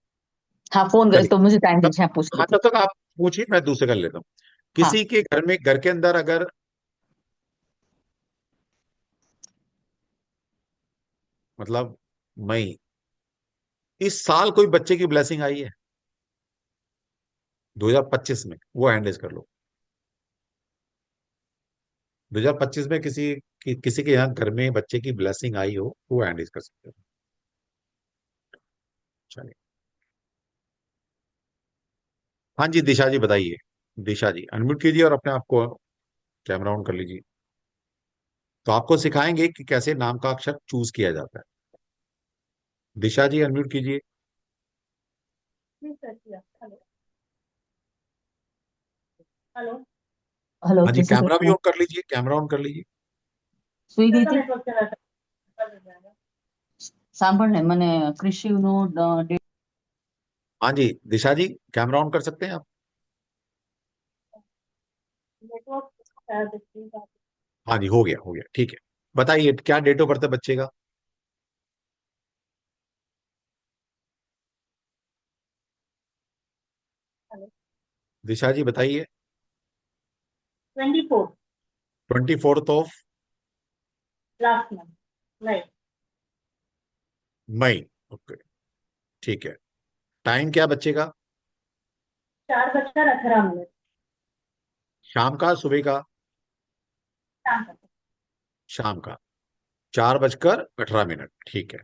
S3: हाँ, फोन कर
S1: चलिए।
S3: तो मुझे टाइम
S1: तब,
S3: दीजिए, हाँ पूछ
S1: हाँ
S3: लेती
S1: तब तक आप पूछिए, मैं दूसरे का ले लेता हूँ।
S3: हूँ।
S1: किसी
S3: हाँ।
S1: के घर में, घर के अंदर अगर, मतलब मई, इस साल कोई बच्चे की ब्लेसिंग आई है 2025 में, वो हैंडल कर लो। 2025 में किसी के यहाँ घर में बच्चे की ब्लेसिंग आई हो, वो हैंडल कर सकते हो। चलिए। हाँ जी, दिशा जी बताइए। दिशा जी अनम्यूट कीजिए और अपने आप को कैमरा ऑन कर लीजिए। तो आपको सिखाएंगे कि कैसे नाम का अक्षर चूज किया जाता है। दिशा जी अनम्यूट कीजिए।
S2: हेलो। हेलो।
S3: हेलो,
S1: हाँ जी,
S3: कैसे
S1: कैमरा
S3: करते
S1: भी
S3: हैं?
S1: ऑन कर लीजिए, कैमरा ऑन कर लीजिए।
S3: સુઈ ગઈ હતી?
S2: नेटवर्क चला था, बंद हो जाएगा।
S3: સાંભળ ને મને, કૃષિનું ડેટ
S1: हाँ जी, दिशा जी कैमरा ऑन कर सकते हैं आप?
S2: नेटवर्क शायद इसलिए बात-
S1: हाँ जी, हो गया, हो गया, ठीक है। बताइए क्या डेट ऑफ बर्थ है बच्चे का?
S2: हेलो।
S1: दिशा जी बताइए।
S2: 24
S1: 24
S2: लास्ट मंथ। नहीं।
S1: मई। ओके, ठीक है। टाइम क्या बच्चे का?
S2: 4:18
S1: शाम का, सुबह का?
S2: शाम तक।
S1: शाम का, 4:18, ठीक है।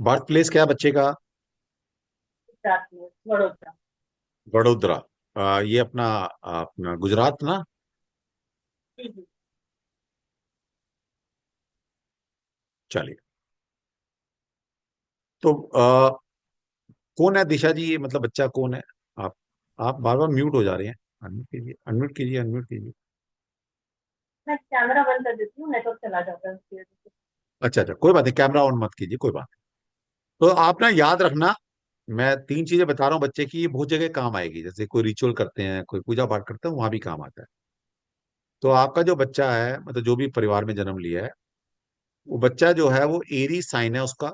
S1: बर्थ प्लेस क्या है बच्चे का?
S2: रात में वडोदरा।
S1: वडोदरा। ये अपना अपना गुजरात ना?
S2: जी जी।
S1: चलिए। तो कौन है दिशा जी, ये मतलब बच्चा कौन है? आप आप बार बार म्यूट हो जा रहे हैं। अनम्यूट कीजिए, अनम्यूट कीजिए, अनम्यूट कीजिए।
S2: मैं कैमरा बंद कर देती हूँ, नेटवर्क चला जाता है उसकी वजह से।
S1: अच्छा अच्छा, कोई बात नहीं, कैमरा ऑन मत कीजिए, कोई बात नहीं। तो आप ना याद रखना, मैं तीन चीजें बता रहा हूँ बच्चे की, ये बहुत जगह काम आएगी। जैसे कोई रिचुअल करते हैं, कोई पूजा पाठ करते हैं, वहां भी काम आता है। तो आपका जो बच्चा है, मतलब जो भी परिवार में जन्म लिया है, वो बच्चा जो है वो एरी साइन है उसका,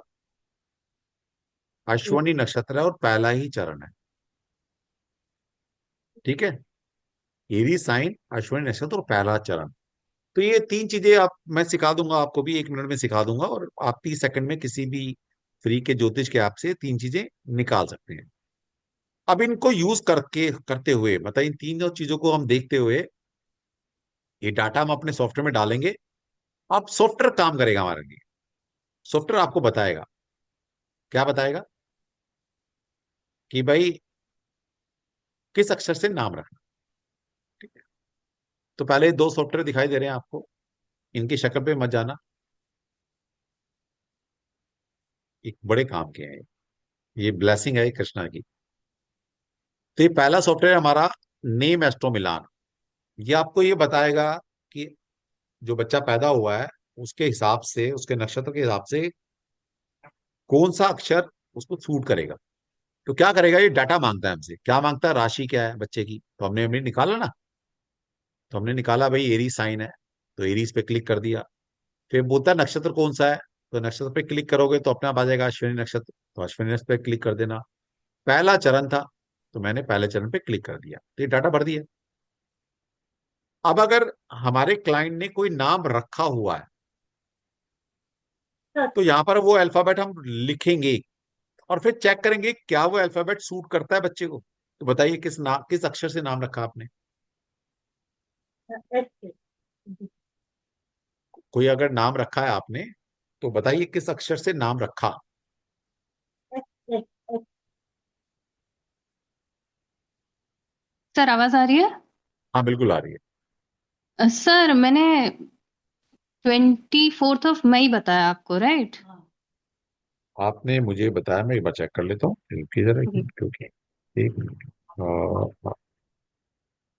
S2: जी
S1: अश्वनी नक्षत्र है और पहला ही चरण है। ठीक है। एरी साइन, अश्वनी नक्षत्र और पहला चरण। तो ये तीन चीजें आप, मैं सिखा दूंगा आपको भी, 1 मिनट में सिखा दूंगा, और आप 30 सेकंड में किसी भी फ्री के ज्योतिष के ऐप से तीन चीजें निकाल सकते हैं। अब इनको यूज करके करते हुए, मतलब इन तीनों चीजों को हम देखते हुए, ये डाटा हम अपने सॉफ्टवेयर में डालेंगे। अब सॉफ्टवेयर काम करेगा हमारे लिए। सॉफ्टवेयर आपको बताएगा, क्या बताएगा? कि भाई किस अक्षर से नाम रखना। ठीक है, तो पहले दो सॉफ्टवेयर दिखाई दे रहे हैं आपको, इनकी शक्ल पे मत जाना, एक बड़े काम के हैं, ये ब्लेसिंग है कृष्णा की। तो ये पहला सॉफ्टवेयर हमारा नेम एस्ट्रो मिलान, ये आपको ये बताएगा कि जो बच्चा पैदा हुआ है उसके हिसाब से, उसके नक्षत्र के हिसाब से कौन सा अक्षर उसको सूट करेगा। तो क्या करेगा, ये डाटा मांगता है हमसे, क्या मांगता है, राशि क्या है बच्चे की, तो हमने हमने निकाला ना, तो हमने निकाला भाई एरी साइन है, तो एरीज पे क्लिक कर दिया। फिर बोलता है नक्षत्र कौन सा है, तो नक्षत्र पे क्लिक करोगे तो अपने आप आ जाएगा अश्विनी नक्षत्र, तो अश्विनी नक्षत्र पे क्लिक कर देना। पहला चरण था, तो मैंने पहले चरण पे क्लिक कर दिया, तो ये डाटा भर दिया। अब अगर हमारे क्लाइंट ने कोई नाम रखा हुआ है,
S2: सर
S1: तो यहां पर वो अल्फाबेट हम लिखेंगे और फिर चेक करेंगे क्या वो अल्फाबेट सूट करता है बच्चे को। तो बताइए किस अक्षर से नाम रखा आपने।
S2: एच से जी,
S1: कोई अगर नाम रखा है आपने, तो बताइए किस अक्षर से नाम रखा।
S2: एच एच एच
S3: सर आवाज आ रही है?
S1: हाँ बिल्कुल आ रही है।
S3: सर मैंने 24 बताया आपको, राइट?
S1: आपने मुझे बताया, मैं एक बार चेक कर लेता हूँ, किधर है
S3: जी
S1: क्योंकि एक मिनट।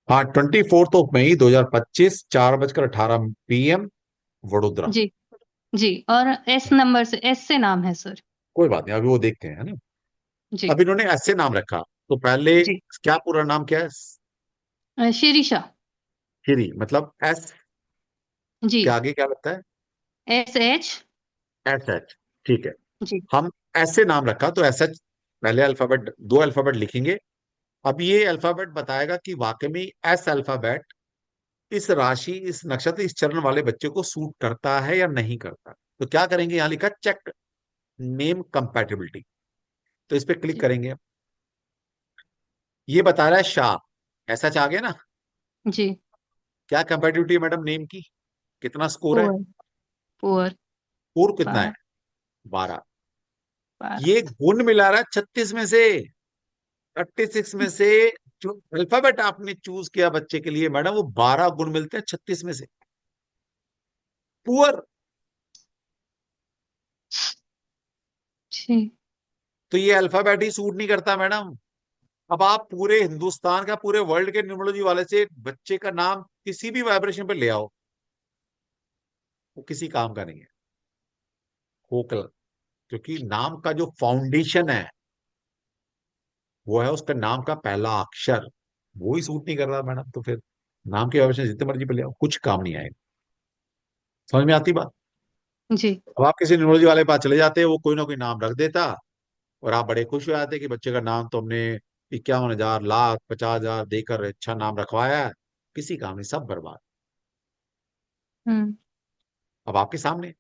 S1: हाँ 24 मई 2025, 4:18 PM, वडोदरा।
S3: जी जी। और एस नंबर से, एस से नाम है सर।
S1: कोई बात नहीं, अभी वो देखते हैं, है ना।
S3: जी
S1: अब इन्होंने ऐसे नाम रखा, तो पहले
S3: जी।
S1: क्या पूरा नाम क्या है।
S3: शिरीषा।
S1: श्री मतलब एस
S3: जी।
S1: के आगे क्या लगता है,
S3: SH।
S1: S H. ठीक है,
S3: जी
S1: हम ऐसे नाम रखा तो एस एच, पहले अल्फाबेट, दो अल्फाबेट लिखेंगे। अब ये अल्फाबेट बताएगा कि वाकई में एस अल्फाबेट इस राशि, इस नक्षत्र, इस चरण वाले बच्चे को सूट करता है या नहीं करता। तो क्या करेंगे, यहां लिखा चेक नेम कंपैटिबिलिटी, तो इस पे क्लिक
S3: जी
S1: करेंगे। ये बता रहा है शाह, ऐसा चाह गया ना।
S3: जी।
S1: क्या कंपैटिबिलिटी है मैडम नेम की, कितना स्कोर है,
S3: पुअर। पुअर।
S1: स्कोर कितना है,
S3: 12।
S1: 12।
S3: 12।
S1: ये गुण मिला रहा है 36 में से, 36 में से जो अल्फाबेट आपने चूज किया बच्चे के लिए मैडम, वो 12 गुण मिलते हैं 36 में से। पुअर,
S3: जी
S1: तो ये अल्फाबेट ही सूट नहीं करता मैडम। अब आप पूरे हिंदुस्तान का, पूरे वर्ल्ड के न्यूमरोलॉजी वाले से बच्चे का नाम किसी भी वाइब्रेशन पे ले आओ, वो किसी काम का नहीं है, खोखला। क्योंकि नाम का जो फाउंडेशन है वो है उसका नाम का पहला अक्षर, वो ही सूट नहीं कर रहा मैडम, तो फिर नाम के वाइब्रेशन जितने मर्जी पे ले आओ, कुछ काम नहीं आएगा। समझ में आती बात।
S3: जी।
S1: अब आप किसी न्यूमरोलॉजी वाले के पास चले जाते, वो कोई ना कोई नाम रख देता, और आप बड़े खुश हो जाते कि बच्चे का नाम तो हमने 51,000, लाख, 50,000 देकर अच्छा नाम रखवाया है, किसी काम नहीं, सब बर्बाद।
S3: हम्म।
S1: अब आपके सामने,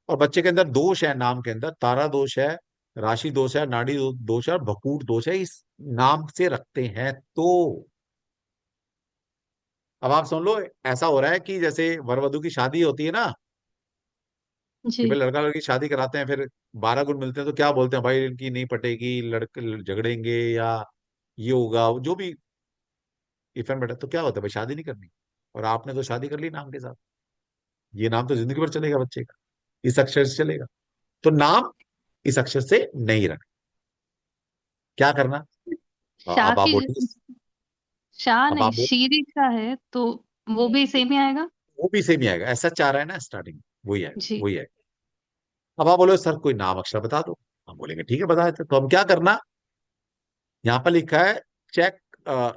S1: और बच्चे के अंदर दोष है, नाम के अंदर तारा दोष है, राशि दोष है, नाड़ी दोष है, और भकूट दोष है, इस नाम से रखते हैं तो। अब आप सुन लो, ऐसा हो रहा है कि जैसे वर वधु की शादी होती है ना, कि भाई
S3: जी
S1: लड़का लड़की शादी कराते हैं, फिर 12 गुण मिलते हैं, तो क्या बोलते हैं, भाई इनकी नहीं पटेगी, लड़के झगड़ेंगे या ये होगा, जो भी इफेक्ट बैठा, तो क्या होता है भाई, शादी नहीं करनी। और आपने तो शादी कर ली नाम के साथ, ये नाम तो जिंदगी भर चलेगा बच्चे का, इस अक्षर से चलेगा। तो नाम इस अक्षर से नहीं रख, क्या करना।
S3: शाह
S1: अब आप
S3: की।
S1: बोलिए,
S3: शाह
S1: अब
S3: नहीं,
S1: आप
S3: शिरीषा है तो वो भी सेम ही आएगा।
S1: वो भी सेम ही आएगा, ऐसा चाह रहा है ना स्टार्टिंग, वही है,
S3: जी
S1: वही है। अब आप बोलो सर कोई नाम अक्षर बता दो, हम बोलेंगे ठीक है बता देते, तो हम क्या करना, यहाँ पर लिखा है चेक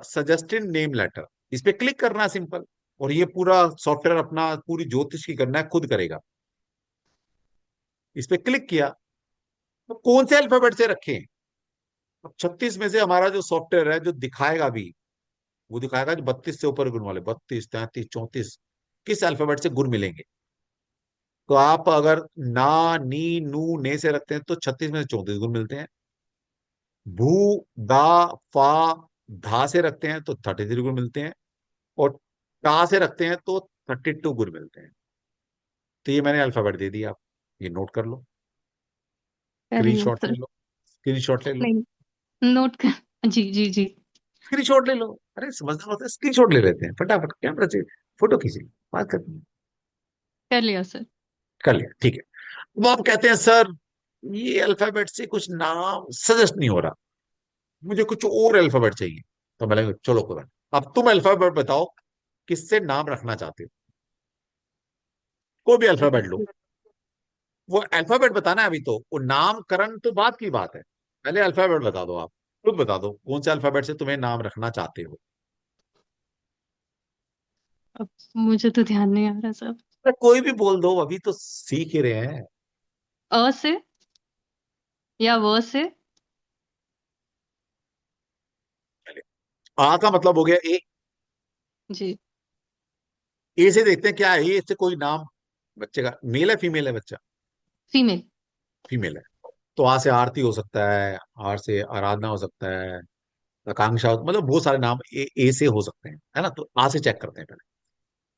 S1: सजेस्टेड नेम लेटर, इस पे क्लिक करना है सिंपल। और ये पूरा सॉफ्टवेयर अपना पूरी ज्योतिष की गणना खुद करेगा। इस पे क्लिक किया, तो कौन से अल्फाबेट से रखें। अब 36 में से हमारा जो सॉफ्टवेयर है जो दिखाएगा भी, वो दिखाएगा जो 32 से ऊपर गुण वाले, 32, 33, 34 किस अल्फाबेट से गुण मिलेंगे। तो आप अगर ना, नी, नू, ने से रखते हैं तो 36 में से 34 गुण मिलते हैं। भू, दा, फा, धा से रखते हैं तो 33 गुण मिलते हैं। और टा से रखते हैं तो 32 गुण मिलते हैं। तो ये मैंने अल्फाबेट दे दिया, आप ये नोट कर लो,
S3: कर लिया
S1: स्क्रीनशॉट ले
S3: सर।
S1: लो, स्क्रीनशॉट ले लो।
S3: नहीं, नोट कर। जी जी जी।
S1: स्क्रीनशॉट ले लो। अरे समझदार होता है, स्क्रीनशॉट ले लेते हैं फटाफट, कैमरा से फोटो खींची, बात करते हैं।
S3: कर लिया सर।
S1: कर लिया, ठीक है। वो आप कहते हैं सर ये अल्फाबेट से कुछ नाम सजेस्ट नहीं हो रहा, मुझे कुछ और अल्फाबेट चाहिए। तो मैं लगा, चलो कोई बात नहीं। अब तुम अल्फाबेट बताओ किससे नाम रखना चाहते हो, कोई भी अल्फाबेट लो। वो अल्फाबेट बताना है अभी, तो वो नामकरण तो बात की बात है, पहले अल्फाबेट बता दो। आप खुद बता दो कौन से अल्फाबेट से तुम्हें नाम रखना चाहते हो।
S3: अब मुझे तो ध्यान नहीं आ रहा सर।
S1: अरे कोई भी बोल दो, अभी तो सीख ही रहे हैं।
S3: अ से या व से?
S1: आ का मतलब हो गया ए।
S3: जी।
S1: ए से देखते हैं क्या है, ए से कोई नाम बच्चे का, मेल है फीमेल है बच्चा?
S3: फीमेल।
S1: फीमेल है। तो आ से आरती हो सकता है, आर से आराधना हो सकता है, आकांक्षा मतलब बहुत सारे नाम ए से हो सकते हैं, है ना। तो आ से चेक करते हैं पहले।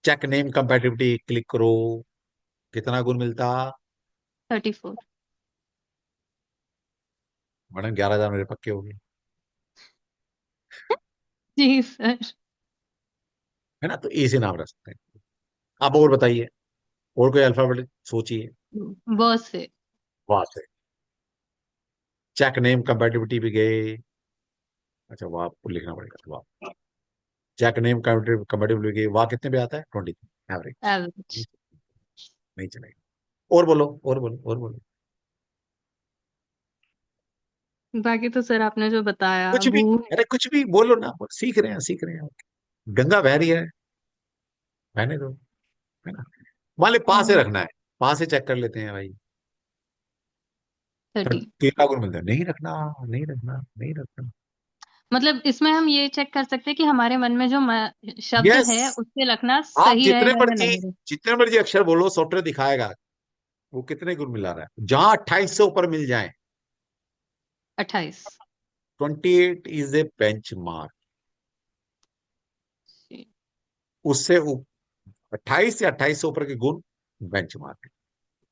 S1: चेक नेम कंपैटिबिलिटी क्लिक करो, कितना गुण मिलता?
S3: 34।
S1: मैडम 11,000 मेरे पक्के हो गए,
S3: जी सर।
S1: है ना। तो ए से नाम रख सकते हैं। आप और बताइए, और कोई अल्फाबेट सोचिए।
S3: व से।
S1: वाह से। चेक नेम कंपैटिबिलिटी भी गए। अच्छा वाह आपको लिखना पड़ेगा, वाह। चेक नेम कंपैटिबिलिटी भी गए, वाह कितने पे आता है? 23 एवरेज।
S3: एवरेज।
S1: नहीं चलेगा। और बोलो, और बोलो, और बोलो।
S3: बाकी तो सर आपने जो बताया
S1: कुछ भी,
S3: भू।
S1: अरे कुछ भी बोलो ना, सीख रहे हैं, सीख रहे हैं। गंगा बह रही है, बहने दो, है ना। मान ली पा से रखना है, पा से चेक कर लेते हैं भाई।
S3: 30।
S1: 13 गुण मिलता है, नहीं रखना, नहीं रखना, नहीं रखना।
S3: मतलब इसमें हम ये चेक कर सकते हैं कि हमारे मन में जो शब्द
S1: यस।
S3: है उससे लिखना
S1: आप
S3: सही रहेगा या नहीं रहेगा।
S1: जितने मर्जी अक्षर बोलो, सॉफ्टवेयर दिखाएगा वो कितने गुण मिला रहा है। जहां 28 से ऊपर मिल जाए,
S3: 28।
S1: 28 इज ए बेंच मार्क। उससे 28 से 28 से ऊपर के गुण बेंच मार्क है।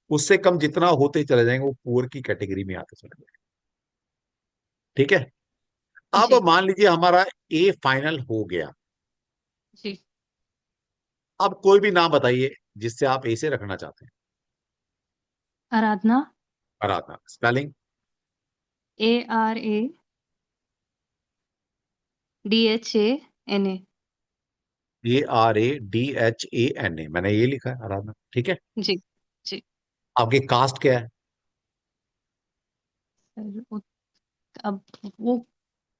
S1: उससे कम जितना होते चले जाएंगे वो पुअर की कैटेगरी में आते चले जाएंगे। ठीक है। अब
S3: जी
S1: मान लीजिए हमारा ए फाइनल हो गया।
S3: जी।
S1: अब कोई भी नाम बताइए जिससे आप ए से रखना चाहते हैं।
S3: आराधना।
S1: आराधना, स्पेलिंग?
S3: ARADHANA।
S1: ARADHANA, मैंने ये लिखा है आराधना, ठीक है।
S3: जी जी।
S1: आपकी कास्ट क्या है?
S3: सर अब वो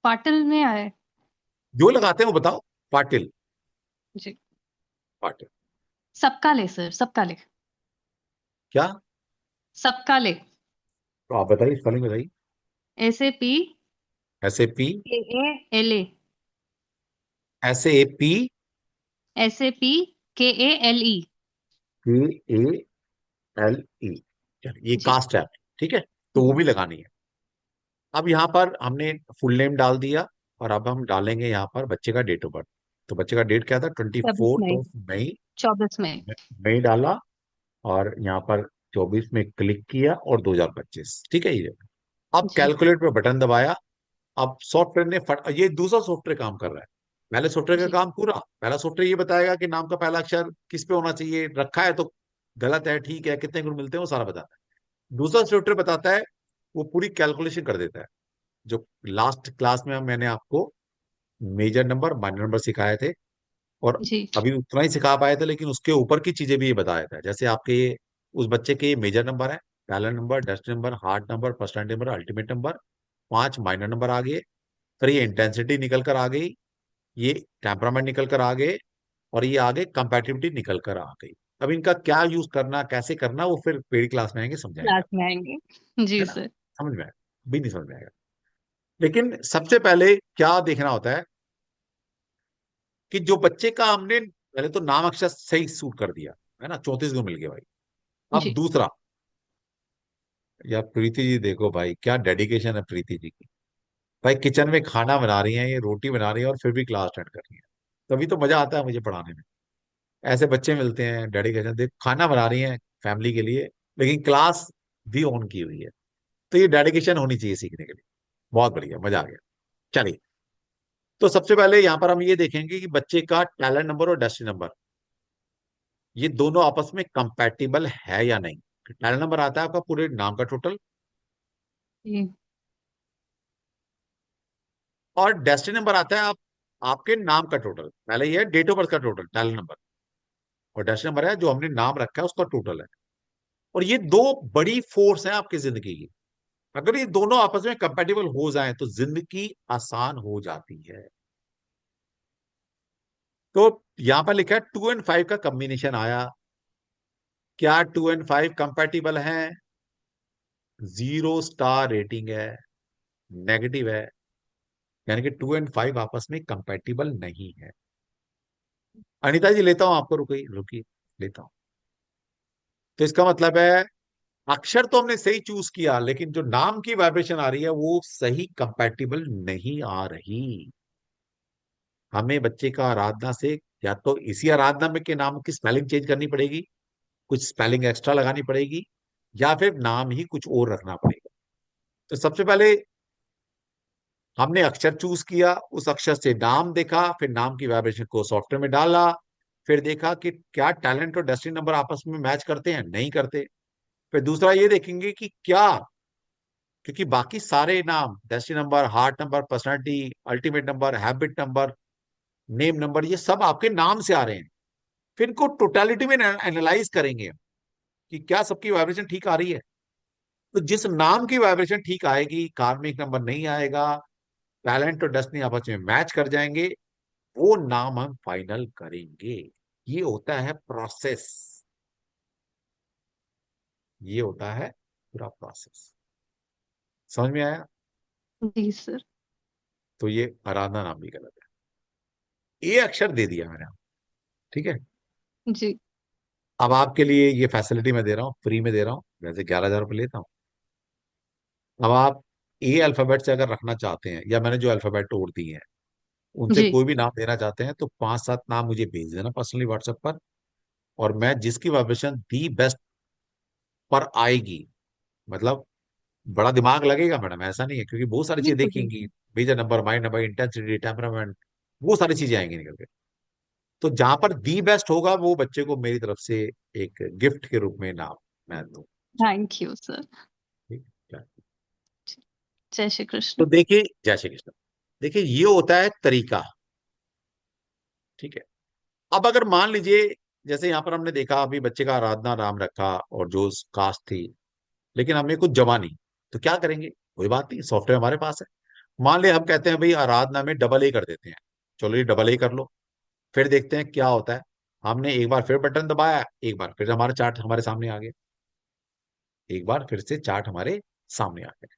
S3: पाटिल में आए।
S1: जो लगाते हैं वो बताओ। पाटिल।
S3: जी।
S1: पाटिल।
S3: सबका ले सर, सबका ले।
S1: क्या?
S3: सबका ले।
S1: तो आप बताइए, स्पेलिंग बताइए।
S3: SAP
S1: SAP,
S3: KALA।
S1: SAP
S3: SAP KALE।
S1: KALE। चलिए ये
S3: जी
S1: कास्ट है, ठीक है। तो वो
S3: जी।
S1: भी लगानी है। अब यहाँ पर हमने फुल नेम डाल दिया, और अब हम डालेंगे यहाँ पर बच्चे का डेट ऑफ बर्थ। तो बच्चे का डेट क्या था? ट्वेंटी
S3: 24
S1: फोर्थ
S3: मई।
S1: ऑफ मई
S3: 24 मई।
S1: मई डाला, और यहाँ पर 24 में क्लिक किया, और 2025, ठीक है ये। अब
S3: जी
S1: कैलकुलेट पे बटन दबाया। अब सॉफ्टवेयर ने ये दूसरा सॉफ्टवेयर काम कर रहा है। पहले सॉफ्टवेयर का
S3: जी।
S1: काम पूरा, पहला सॉफ्टवेयर ये बताएगा कि नाम का पहला अक्षर किस पे होना चाहिए, रखा है तो गलत है, ठीक है, कितने गुण मिलते हैं वो सारा बताता है। दूसरा सॉफ्टवेयर बताता है, वो पूरी कैलकुलेशन कर देता है। जो लास्ट क्लास में मैंने आपको मेजर नंबर माइनर नंबर सिखाए थे, और
S3: जी।
S1: अभी उतना ही सिखा पाए थे, लेकिन उसके ऊपर की चीजें भी ये बताया था। जैसे आपके ये उस बच्चे के मेजर नंबर है, पहला नंबर, डेस्ट number, heart number, percent number, ultimate number, 5 minor number आ गए। फिर ये इंटेंसिटी निकल कर आ गई, ये टेम्परामेंट निकल कर आ गए, और ये आगे कंपैटिबिलिटी निकल कर आ गई। अब इनका क्या यूज करना, कैसे करना, वो फिर पेड क्लास में आएंगे समझाएंगे
S3: क्लास
S1: आप,
S3: में आएंगे।
S1: है
S3: जी
S1: ना।
S3: सर।
S1: समझ में आएगा, भी नहीं समझ में आएगा। लेकिन सबसे पहले क्या देखना होता है कि जो बच्चे का हमने पहले तो नाम अक्षर सही सूट कर दिया, है ना, 34 को मिल गया भाई। अब
S3: जी
S1: दूसरा, यार प्रीति जी देखो भाई क्या डेडिकेशन है प्रीति जी की। भाई किचन में खाना बना रही हैं, ये रोटी बना रही है, और फिर भी क्लास अटेंड कर रही है। तभी तो मजा आता है मुझे पढ़ाने में। ऐसे बच्चे मिलते हैं, डेडिकेशन, देख खाना बना रही हैं फैमिली के लिए, लेकिन क्लास भी ऑन की हुई है। तो ये डेडिकेशन होनी चाहिए सीखने के लिए। बहुत बढ़िया, मजा आ गया। चलिए, तो सबसे पहले यहां पर हम ये देखेंगे कि बच्चे का टैलेंट नंबर और डेस्टिनी नंबर, ये दोनों आपस में कंपैटिबल है या नहीं। टैलेंट नंबर आता है आपका पूरे नाम का टोटल,
S3: जी
S1: और डेस्टिनी नंबर आता है आपके नाम का टोटल। पहले ये है डेट ऑफ बर्थ का टोटल टैलेंट नंबर, और डेस्टिनी नंबर है जो हमने नाम रखा है उसका टोटल है। और ये दो बड़ी फोर्स हैं आपकी जिंदगी की। अगर ये दोनों आपस में कंपैटिबल हो जाएं तो जिंदगी आसान हो जाती है। तो यहां पर लिखा है 2 और 5 का कॉम्बिनेशन आया। क्या 2 और 5 कंपैटिबल हैं? 0 स्टार रेटिंग है, नेगेटिव है, यानी कि 2 और 5 आपस में कंपैटिबल नहीं है। अनिता जी लेता हूं आपको, रुकिए रुकिए, लेता हूं। तो इसका मतलब है अक्षर तो हमने सही चूज किया, लेकिन जो नाम की वाइब्रेशन आ रही है वो सही कंपैटिबल नहीं आ रही। हमें बच्चे का आराधना से या तो इसी आराधना में के नाम की स्पेलिंग चेंज करनी पड़ेगी, कुछ स्पेलिंग एक्स्ट्रा लगानी पड़ेगी, या फिर नाम ही कुछ और रखना पड़ेगा। तो सबसे पहले हमने अक्षर चूज किया, उस अक्षर से नाम देखा, फिर नाम की वाइब्रेशन को सॉफ्टवेयर में डाला, फिर देखा कि क्या टैलेंट और डेस्टिनी नंबर आपस में मैच करते हैं, नहीं करते। फिर दूसरा ये देखेंगे कि क्या, क्योंकि बाकी सारे नाम, destiny number, heart number, personality, ultimate number, habit number, name number, ये सब आपके नाम से आ रहे हैं। फिर इनको टोटालिटी में एनालाइज करेंगे कि क्या सबकी वाइब्रेशन ठीक आ रही है। तो जिस नाम की वाइब्रेशन ठीक आएगी, कार्मिक नंबर नहीं आएगा, टैलेंट और डेस्टिनी आपस में मैच कर जाएंगे, वो नाम हम फाइनल करेंगे। ये होता है प्रोसेस, ये होता है पूरा प्रोसेस। समझ में आया?
S3: जी सर।
S1: तो ये आराधना नाम भी गलत है, ये अक्षर दे दिया मैंने, ठीक है।
S3: जी
S1: अब आपके लिए ये फैसिलिटी मैं दे रहा हूँ, फ्री में दे रहा हूँ, वैसे 11,000 रुपये लेता हूँ। अब आप ए अल्फाबेट से अगर रखना चाहते हैं, या मैंने जो अल्फाबेट तोड़ दिए हैं उनसे
S3: जी
S1: कोई भी नाम देना चाहते हैं, तो 5-7 नाम मुझे भेज देना पर्सनली व्हाट्सएप पर, और मैं जिसकी वाइब्रेशन दी बेस्ट पर आएगी, मतलब बड़ा दिमाग लगेगा मैडम, ऐसा नहीं है, क्योंकि बहुत सारी चीजें
S3: बिल्कुल
S1: देखेंगी,
S3: बिल्कुल।
S1: Major number, mind number, intensity, temperament, वो सारी चीजें आएंगी निकल के। तो जहां पर दी बेस्ट होगा वो बच्चे को मेरी तरफ से एक गिफ्ट के रूप में नाम मैं दूँ।
S3: Thank you sir.
S1: ठीक है।
S3: जय श्री कृष्ण।
S1: तो देखिए, जय श्री कृष्ण। देखिए, ये होता है तरीका, ठीक है। अब अगर मान लीजिए, जैसे यहां पर हमने देखा अभी बच्चे का आराधना नाम रखा और जो कास्ट थी, लेकिन हमें कुछ जमा नहीं, तो क्या करेंगे? कोई बात नहीं, सॉफ्टवेयर हमारे पास है। मान लिया हम कहते हैं भाई आराधना में डबल ए कर देते हैं, चलो ये डबल ए कर लो, फिर देखते हैं क्या होता है। हमने एक बार फिर बटन दबाया, एक बार फिर हमारा चार्ट हमारे सामने आ गया, एक बार फिर से चार्ट हमारे सामने आ गया।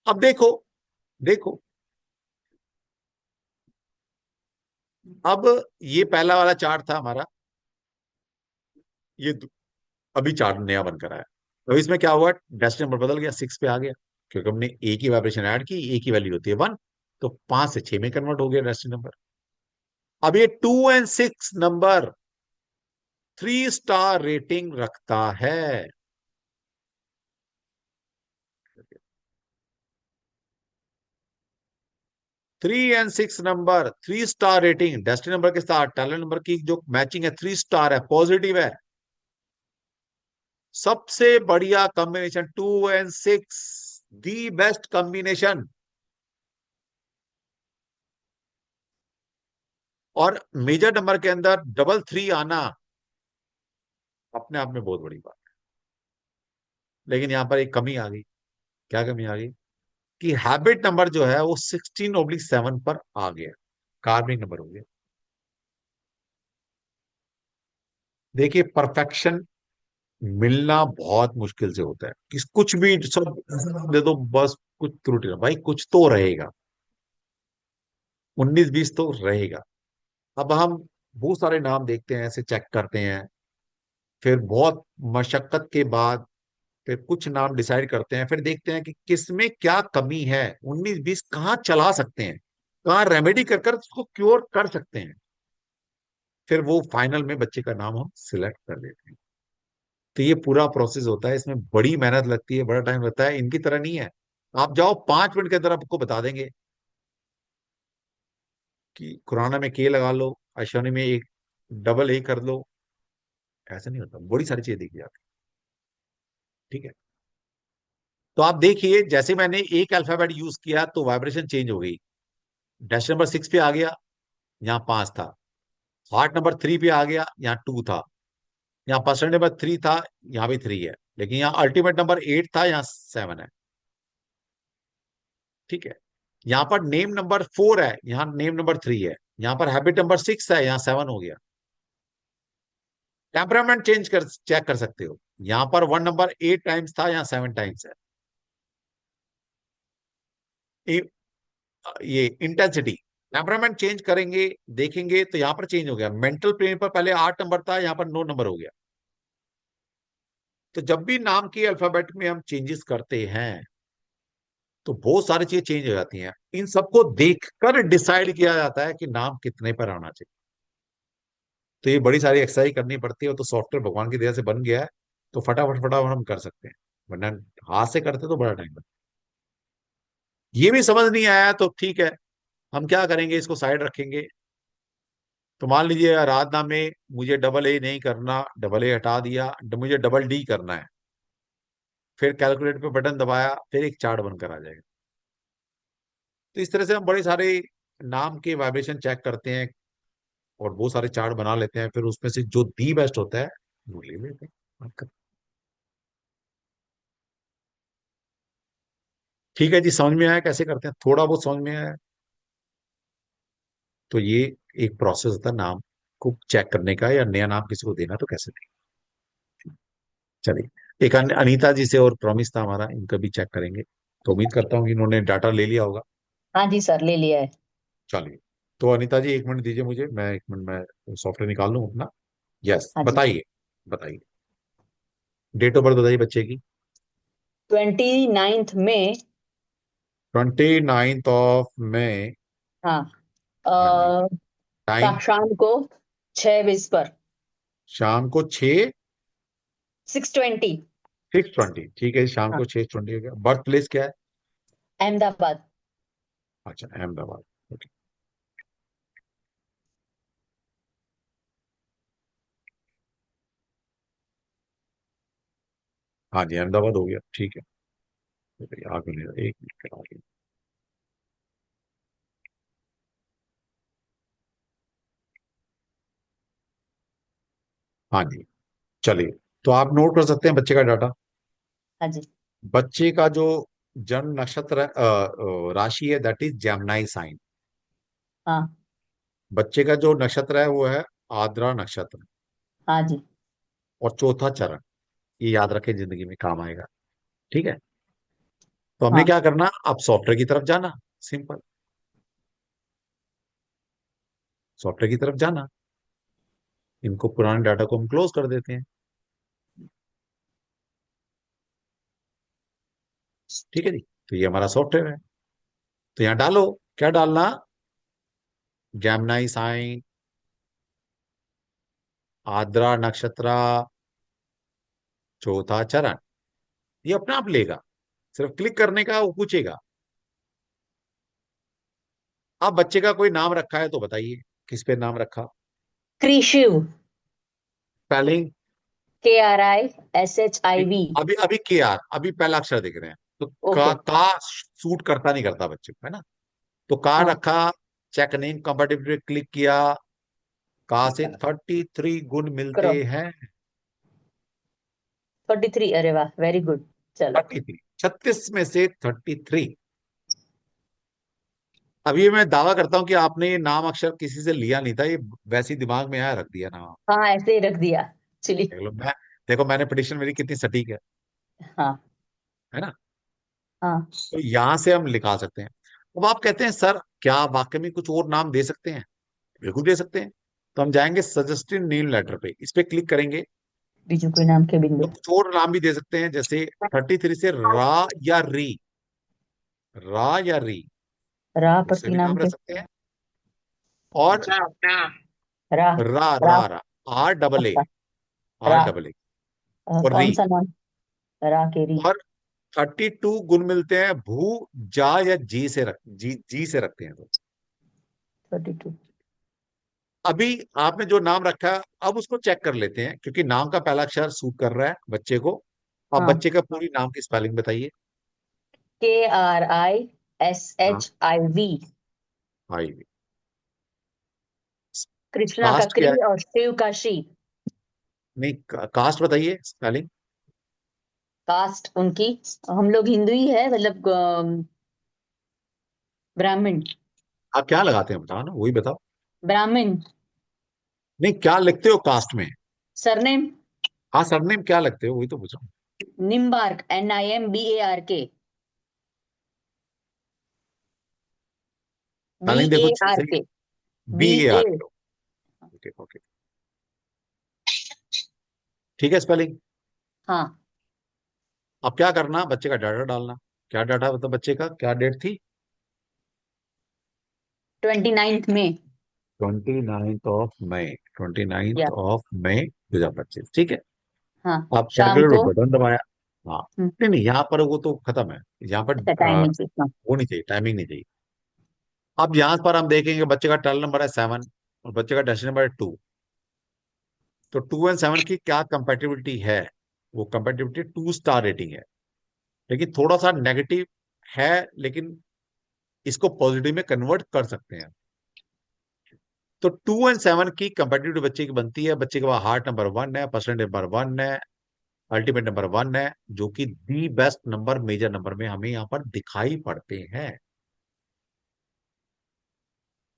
S1: अब देखो, देखो, अब ये पहला वाला चार्ट था हमारा, ये अभी चार्ट नया बनकर आया। तो इसमें क्या हुआ, डेस्टिनी नंबर बदल गया, 6 पे आ गया, क्योंकि हमने एक ही वाइब्रेशन ऐड की, एक ही वैल्यू होती है 1, तो 5 से 6 में कन्वर्ट हो गया डेस्टिनी नंबर। अब ये 2 और 6 नंबर 3 स्टार रेटिंग रखता है। 3 और 6 number 3 star rating, destiny number के साथ टैलेंट नंबर की जो मैचिंग है 3 स्टार है, पॉजिटिव है। सबसे बढ़िया कॉम्बिनेशन 2 और 6, दी बेस्ट कॉम्बिनेशन। और मेजर नंबर के अंदर डबल 3 आना अपने आप में बहुत बड़ी बात। लेकिन यहां पर एक कमी आ गई। क्या कमी आ गई? कि हैबिट नंबर जो है वो 16/7 पर आ गया, कार्बनिक नंबर हो गया। देखिए, परफेक्शन मिलना बहुत मुश्किल से होता है, कि कुछ भी सब दे दो बस, कुछ त्रुटि ना, भाई कुछ तो रहेगा, 19-20 तो रहेगा। अब हम बहुत सारे नाम देखते हैं, ऐसे चेक करते हैं, फिर बहुत मशक्कत के बाद फिर कुछ नाम डिसाइड करते हैं, फिर देखते हैं कि किसमें क्या कमी है, 19-20 कहाँ चला सकते हैं, कहाँ रेमेडी कर कर उसको क्योर कर सकते हैं, फिर वो फाइनल में बच्चे का नाम हम सिलेक्ट कर देते हैं। तो ये पूरा प्रोसेस होता है, इसमें बड़ी मेहनत लगती है, बड़ा टाइम लगता है, इनकी तरह नहीं है आप जाओ 5 मिनट के अंदर आपको बता देंगे कि खुराना में के लगा लो, अश्वनी में एक डबल ए कर लो। ऐसा नहीं होता, बड़ी सारी चीजें देखी जाती। ठीक है, तो आप देखिए जैसे मैंने एक अल्फाबेट यूज किया तो वाइब्रेशन चेंज हो गई। डैश नंबर 6 पे आ गया, यहाँ 5 था। हार्ट नंबर 3 पे आ गया, यहाँ 2 था। यहाँ परसेंट नंबर 3 था, यहाँ भी 3 है। लेकिन यहाँ अल्टीमेट नंबर 8 था, यहाँ 7 है। ठीक है, यहाँ पर नेम नंबर 4 है, यहाँ नेम नंबर 3 है। यहाँ पर हैबिट नंबर 6 है, यहाँ 7 हो गया। टेम्परामेंट चेंज कर चेक कर सकते हो। यहाँ पर 1 नंबर 8 टाइम्स था, यहाँ 7 टाइम्स है। ये ये इंटेंसिटी, टेम्परामेंट चेंज करेंगे, देखेंगे तो यहां पर चेंज हो गया। मेंटल प्लेन पर पहले 8 नंबर था, यहां पर 9 नंबर हो गया। तो जब भी नाम के अल्फाबेट में हम चेंजेस करते हैं तो बहुत सारी चीजें चेंज हो जाती हैं। इन सबको देखकर डिसाइड किया जाता है कि नाम कितने पर आना चाहिए। तो ये बड़ी सारी एक्सरसाइज करनी पड़ती है। तो सॉफ्टवेयर भगवान की दया से बन गया है, तो फटाफट फटाफट हम कर सकते हैं, वरना हाथ से करते तो बड़ा टाइम लगता। ये भी समझ नहीं आया तो ठीक है, हम क्या करेंगे, इसको साइड रखेंगे। तो मान लीजिए आराधना में मुझे डबल ए नहीं करना, डबल ए हटा दिया, मुझे डबल डी करना है। फिर कैलकुलेट पे बटन दबाया, फिर एक चार्ट बनकर आ जाएगा। तो इस तरह से हम बड़े सारे नाम के वाइब्रेशन चेक करते हैं और बहुत सारे चार्ट बना लेते हैं। फिर उसमें से जो दी बेस्ट होता है वो ले लेते हैं। ठीक है जी, समझ में आया कैसे करते हैं? थोड़ा बहुत समझ में आया। तो ये एक प्रोसेस होता है नाम को चेक करने का, या नया नाम किसी को देना तो कैसे दें। चलिए, एक अनीता जी से और प्रॉमिस था हमारा, इनका भी चेक करेंगे। तो उम्मीद करता हूँ कि इन्होंने डाटा ले लिया होगा।
S4: हाँ जी सर, ले लिया है।
S1: चलिए, तो अनीता जी 1 मिनट दीजिए मुझे, मैं 1 मिनट में सॉफ्टवेयर निकाल लूँ अपना। यस,
S4: हाँ जी।
S1: बताइए बताइए। डेट ऑफ बर्थ बताइए बच्चे की।
S4: 29 मई।
S1: 29
S4: हाँ।
S1: हाँ जी।
S4: अ,
S1: टाइम?
S4: शाम को 6 20 पर।
S1: शाम को 6,
S4: 6:20।
S1: 6:20। ठीक है, शाम
S4: हाँ।
S1: को 6:20 हो गया। बर्थ प्लेस क्या है?
S4: अहमदाबाद।
S1: अच्छा, अहमदाबाद। ओके। हाँ जी, अहमदाबाद हो गया। ठीक है, आगे ले 1 मिनट के आगे। हाँ जी, चलिए, तो आप नोट कर सकते हैं बच्चे का डाटा।
S4: हाँ जी।
S1: बच्चे का जो जन्म नक्षत्र राशि है, दैट इज जेमिनी साइन।
S4: हाँ।
S1: बच्चे का जो नक्षत्र है वो है आद्रा नक्षत्र।
S4: हाँ जी।
S1: और चौथा चरण, ये याद रखें, जिंदगी में काम आएगा। ठीक है, तो हमने
S4: हाँ।
S1: क्या करना, अब सॉफ्टवेयर की तरफ जाना। सिंपल, सॉफ्टवेयर की तरफ जाना। इनको पुराने डाटा को हम क्लोज कर देते हैं। ठीक है जी, तो ये हमारा सॉफ्टवेयर है। तो यहाँ डालो, क्या डालना, जेमिनी साइन, आद्रा नक्षत्र, चौथा चरण। ये अपने आप लेगा, सिर्फ क्लिक करने का वो पूछेगा। आप बच्चे का कोई नाम रखा है तो बताइए, किस पे नाम रखा?
S4: क्रिशिव।
S1: स्पेलिंग?
S4: KRISHIV।
S1: अभी अभी के आर, अभी पहला अक्षर दिख रहे हैं तो
S4: ओके।
S1: का सूट करता नहीं करता बच्चे को, है ना? तो का
S4: हाँ।
S1: रखा, चेक नेम कंपेटिबिलिटी क्लिक किया, का से 33 गुण मिलते
S4: करो।
S1: हैं।
S4: 43। अरे वाह, वेरी गुड। चलो।
S1: 33, 36 में से 33। अभी मैं दावा करता हूं कि आपने ये नाम अक्षर किसी से लिया नहीं था, ये वैसे ही दिमाग में आया, रख दिया नाम।
S4: हाँ, ऐसे ही रख दिया। चलिए।
S1: देख लो, मैं देखो मैंने प्रेडिक्शन मेरी कितनी सटीक
S4: हाँ।
S1: है ना?
S4: हाँ।
S1: तो यहां से हम निकाल सकते हैं। अब आप कहते हैं सर क्या वाकई में कुछ और नाम दे सकते हैं? बिल्कुल दे सकते हैं। तो हम जाएंगे सजेस्टेड नेम लेटर पे, इस पे क्लिक करेंगे।
S4: बीजू कोई नाम के बिंदु।
S1: तो कुछ और नाम भी दे सकते हैं, जैसे 33 से रा या री, रा या री,
S4: रा पर
S1: उससे
S4: तीन
S1: भी
S4: नाम
S1: नाम रख
S4: के।
S1: सकते हैं। और
S4: रा।
S1: रा
S4: रा।
S1: रा रा, आर डबल ए,
S4: अच्छा।
S1: आर
S4: रा।
S1: डबल ए, और री।
S4: कौन सा नाम? रा के री।
S1: और 32 गुण मिलते हैं भू जा या जी से रखते हैं तो।
S4: 32।
S1: अभी आपने जो नाम रखा है अब उसको चेक कर लेते हैं, क्योंकि नाम का पहला अक्षर सूट कर रहा है बच्चे को। अब
S4: हाँ,
S1: बच्चे का पूरी नाम की स्पेलिंग बताइए। हाँ,
S4: KRISHIV।
S1: आई।
S4: कृष्णा का
S1: कास्ट क्या
S4: क्री
S1: है?
S4: और शिव का शी।
S1: नहीं, कास्ट बताइए स्पेलिंग।
S4: कास्ट उनकी, हम लोग हिंदू ही है, मतलब ब्राह्मण।
S1: आप क्या लगाते हैं बताओ ना, वही बताओ।
S4: ब्राह्मण।
S1: नहीं, क्या लिखते हो कास्ट में?
S4: सरनेम
S1: हाँ, सरनेम क्या लगते हो, वही तो पूछ रहा हूँ।
S4: Nimbark, NIMBARK। B
S1: spelling
S4: A
S1: देखो
S4: आर
S1: सही।
S4: K
S1: B
S4: B
S1: A
S4: A
S1: R okay okay, ठीक है स्पेलिंग।
S4: हाँ,
S1: अब क्या करना, बच्चे का डाटा डालना। क्या डाटा मतलब बच्चे का क्या डेट थी?
S4: 29 मई।
S1: 29 ट्वेंटी नाइन्थ
S4: या
S1: ऑफ मई 2025, ठीक है।
S4: हाँ,
S1: आप
S4: शाम
S1: कैलकुलेटर
S4: को।
S1: बटन दबाया। हाँ।
S4: हम्म,
S1: नहीं नहीं, यहाँ पर वो तो खत्म है। यहाँ पर
S4: अच्छा, टाइम नहीं सीखना।
S1: वो नहीं चाहिए, टाइमिंग नहीं चाहिए। अब यहाँ पर हम देखेंगे बच्चे का टर्न नंबर है 7 और बच्चे का डेसिमल नंबर है 2। तो 2 और 7 की क्या कंपेटिबिलिटी है? वो कंपेटिबिलिटी 2 स्टार रेटिंग है, लेकिन थोड़ा सा नेगेटिव है, लेकिन इसको पॉजिटिव में कन्वर्ट कर सकते हैं। तो 2 और 7 की कंपेटिबिलिटी बच्चे की बनती है, बच्चे के पास हार्ट नंबर 1 है, परसेंट नंबर 1 है, अल्टीमेट नंबर 1 है, जो कि the best number major number में हमें यहां पर दिखाई पड़ते हैं।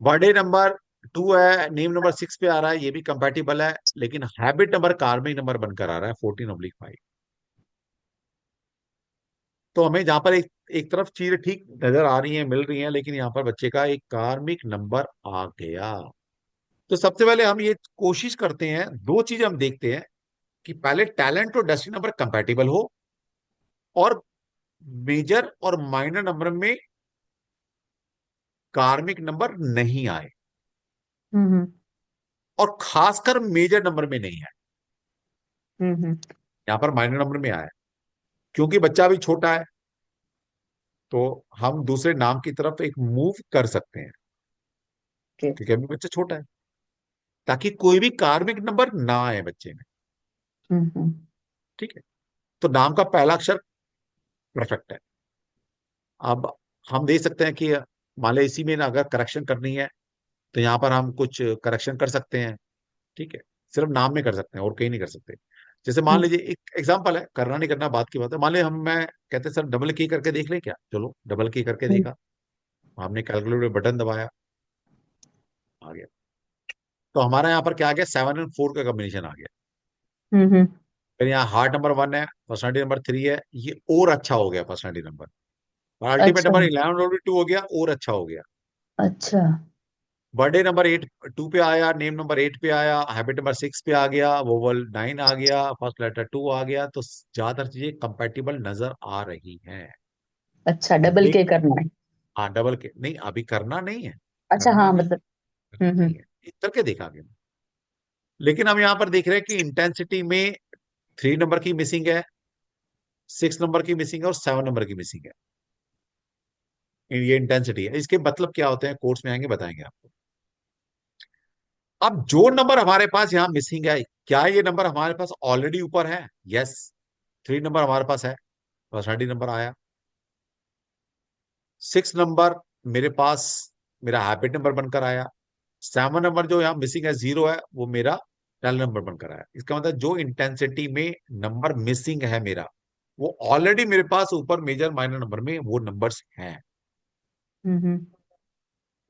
S1: बर्थडे नंबर 2 है, नेम नंबर 6 पे आ रहा है, ये भी कंपेटिबल है, लेकिन हैबिट नंबर कार्मिक नंबर बनकर आ रहा है 14/5। तो हमें जहां पर एक तरफ चीजें ठीक नजर आ रही हैं, मिल रही हैं, लेकिन यहाँ पर बच्चे का एक कार्मिक नंबर आ गया। तो सबसे पहले हम ये कोशिश करते हैं, दो चीजें हम देखते हैं कि पहले टैलेंट और डेस्टिनी नंबर कंपैटिबल हो, और मेजर और माइनर नंबर में कार्मिक नंबर नहीं आए,
S4: हम्म
S1: और खासकर मेजर नंबर में नहीं आए।
S4: हम्म।
S1: यहां पर माइनर नंबर में आया क्योंकि बच्चा भी छोटा है, तो हम दूसरे नाम की तरफ एक मूव कर सकते हैं,
S4: ओके।
S1: क्योंकि अभी बच्चा छोटा है, ताकि कोई भी कार्मिक नंबर ना आए बच्चे में।
S4: हम्म।
S1: ठीक है। तो नाम का पहला अक्षर परफेक्ट है। अब हम देख सकते हैं कि मान लो इसी में ना अगर करेक्शन करनी है, तो यहां पर हम कुछ करेक्शन कर सकते हैं। ठीक है। सिर्फ नाम में कर सकते हैं और कहीं नहीं कर सकते। जैसे मान
S4: हम्म,
S1: लीजिए एक एग्जांपल है, करना नहीं करना बात की बात है। मान लीजिए हम मैं कहते हैं सर डबल की करके देख लें क्या, चलो डबल की करके
S4: हम्म,
S1: देखा, हमने कैलकुलेटर बटन दबाया, आ गया। तो हमारा यहाँ पर क्या आ गया, 7 और 4 का कॉम्बिनेशन आ गया।
S4: हम्म।
S1: फिर यहाँ हार्ट नंबर 1 है, पर्सनालिटी नंबर 3 है, ये और अच्छा हो गया पर्सनालिटी नंबर। और अल्टीमेट
S4: अच्छा
S1: नंबर 11/2 हो गया, और अच्छा हो गया।
S4: अच्छा।
S1: बर्थडे नंबर 2 पे आया, नेम नंबर 8 पे आया, हैबिट नंबर 6 पे आ गया, वोवल 9 आ गया, फर्स्ट लेटर 2 आ गया। तो ज्यादातर चीजें कंपेटिबल नजर आ रही हैं।
S4: अच्छा,
S1: अब
S4: डबल
S1: देख,
S4: के करना है।
S1: हाँ डबल के नहीं, अभी करना नहीं है,
S4: अच्छा,
S1: करना
S4: हाँ,
S1: नहीं,
S4: मतलब।
S1: करना नहीं
S4: हम्म।
S1: है, इस करके देखा गया। लेकिन हम यहाँ पर देख रहे हैं कि इंटेंसिटी में 3 नंबर की मिसिंग है, 6 नंबर की मिसिंग है, और 7 नंबर की मिसिंग है। ये इंटेंसिटी है, इसके मतलब क्या होते हैं कोर्स में आएंगे बताएंगे आपको। अब जो नंबर हमारे पास यहाँ मिसिंग है, क्या ये नंबर हमारे पास ऑलरेडी ऊपर है? यस, 3 नंबर हमारे पास है, पर्सनैलिटी नंबर आया। 6 नंबर मेरे पास मेरा हैबिट नंबर बनकर आया। 7 नंबर जो यहाँ मिसिंग है, 0 है, वो मेरा टेल नंबर बनकर आया। इसका मतलब जो इंटेंसिटी में नंबर मिसिंग है मेरा, वो ऑलरेडी मेरे पास ऊपर मेजर माइनर नंबर में वो नंबर्स हैं।
S4: हम्म।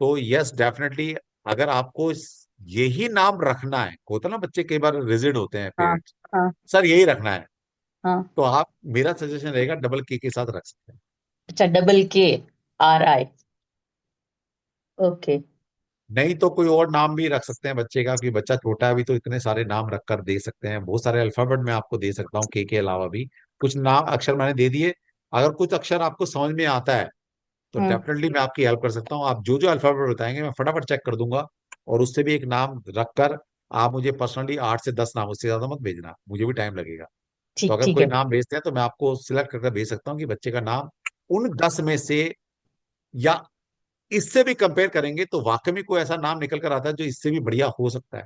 S1: तो यस डेफिनेटली, अगर आपको यही नाम रखना है, होता ना बच्चे कई बार रिजिड होते हैं
S4: हाँ
S1: पेरेंट्स,
S4: हाँ
S1: सर यही रखना है,
S4: हाँ।
S1: तो आप, मेरा सजेशन रहेगा डबल के साथ रख सकते हैं।
S4: अच्छा, DKRI। ओके।
S1: नहीं तो कोई और नाम भी रख सकते हैं बच्चे का, कि बच्चा छोटा है अभी, तो इतने सारे नाम रखकर दे सकते हैं। बहुत सारे अल्फाबेट मैं आपको दे सकता हूँ के अलावा भी। कुछ नाम अक्षर मैंने दे दिए, अगर कुछ अक्षर आपको समझ में आता है तो
S4: हम्म।
S1: डेफिनेटली मैं आपकी हेल्प कर सकता हूँ। आप जो जो अल्फाबेट बताएंगे मैं फटाफट चेक कर दूंगा, और उससे भी एक नाम रखकर आप मुझे पर्सनली 8 से 10 नाम, उससे ज्यादा मत भेजना, मुझे भी टाइम लगेगा। तो
S4: ठीक
S1: अगर
S4: ठीक
S1: कोई
S4: है।
S1: नाम भेजते हैं तो मैं आपको सिलेक्ट करके भेज सकता हूँ कि बच्चे का नाम उन 10 में से, या इससे भी कंपेयर करेंगे तो वाकई में कोई ऐसा नाम निकल कर आता है जो इससे भी बढ़िया हो सकता है।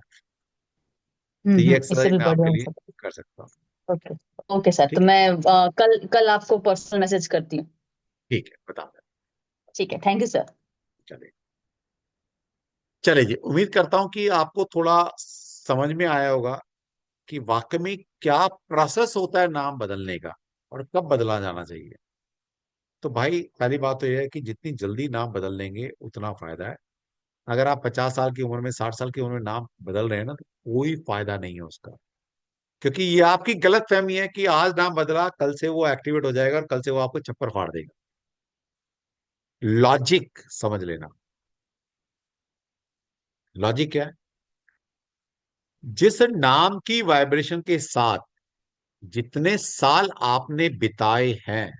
S1: तो ये
S4: इससे
S1: एक्सरसाइज
S4: भी
S1: मैं
S4: बढ़िया
S1: आपके
S4: हो
S1: लिए
S4: सकता
S1: कर सकता हूँ।
S4: है। ओके। ओके सर, तो
S1: ठीक है।
S4: मैं कल कल आपको पर्सनल मैसेज करती हूँ।
S1: ठीक है, बता दें।
S4: ठीक है, थैंक यू सर।
S1: चलिए। चलिए जी, उम्मीद करता हूं कि आपको थोड़ा समझ में आया होगा कि वाकई में क्या प्रोसेस होता है नाम बदलने का और कब बदला जाना चाहिए। तो भाई पहली बात तो यह है कि जितनी जल्दी नाम बदल लेंगे उतना फायदा है। अगर आप 50 साल की उम्र में, 60 साल की उम्र में नाम बदल रहे हैं ना, तो कोई फायदा नहीं है उसका। क्योंकि ये आपकी गलत फहमी है कि आज नाम बदला, कल से वो एक्टिवेट हो जाएगा और कल से वो आपको छप्पर फाड़ देगा। लॉजिक समझ लेना। लॉजिक क्या है? जिस नाम की वाइब्रेशन के साथ जितने साल आपने बिताए हैं,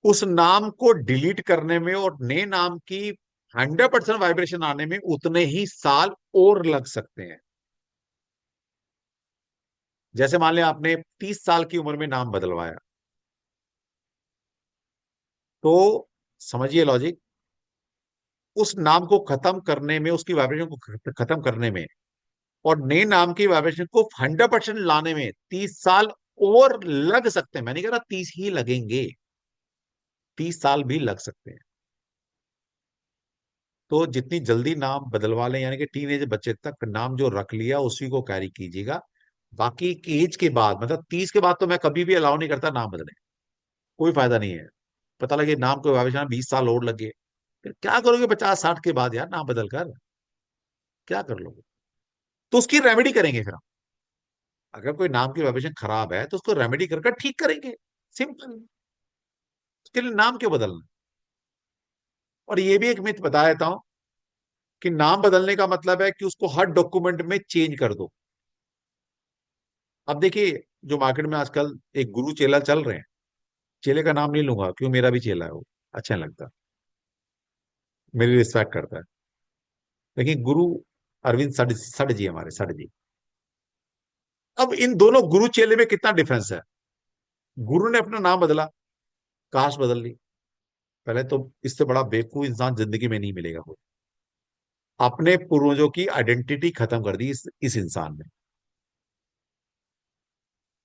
S1: उस नाम को डिलीट करने में और नए नाम की 100% वाइब्रेशन आने में उतने ही साल और लग सकते हैं। जैसे मान लिया आपने 30 साल की उम्र में नाम बदलवाया, तो समझिए लॉजिक, उस नाम को खत्म करने में, उसकी वाइब्रेशन को खत्म करने में और नए नाम की वाइब्रेशन को 100% लाने में 30 साल और लग सकते हैं। मैं नहीं कह रहा 30 ही लगेंगे, 30 साल भी लग सकते हैं। तो जितनी जल्दी नाम बदलवा लें, यानी कि टीनेज बच्चे तक नाम जो रख लिया उसी को कैरी कीजिएगा। बाकी एज के बाद, मतलब 30 के बाद तो मैं कभी भी अलाउ नहीं करता नाम बदले। कोई फायदा नहीं है। पता लगे नाम को वाइब्रेशन 20 साल और लग गए, फिर क्या करोगे 50-60 के बाद यार नाम बदल कर? क्या कर लोगे? तो उसकी रेमेडी करेंगे फिर हम। अगर कोई नाम की वाइब्रेशन खराब है तो उसको रेमेडी कर कर ठीक करेंगे। सिंपल। उसके लिए नाम क्यों बदलना? और ये भी एक मिथ बता देता हूं कि नाम बदलने का मतलब है कि उसको हर डॉक्यूमेंट में चेंज कर दो। अब देखिए, जो मार्केट में आजकल एक गुरु चेला चल रहे हैं, चेले का नाम नहीं लूंगा क्यों, मेरा भी चेला है वो, अच्छा नहीं लगता, मेरी रिस्पेक्ट करता है। लेकिन गुरु अरविंद सड सड जी, हमारे सड जी। अब इन दोनों गुरु चेले में कितना डिफरेंस है? गुरु ने अपना नाम बदला, कास्ट बदल ली। पहले तो इससे बड़ा बेवकूफ इंसान जिंदगी में नहीं मिलेगा कोई। अपने पूर्वजों की आइडेंटिटी खत्म कर दी इस इंसान ने।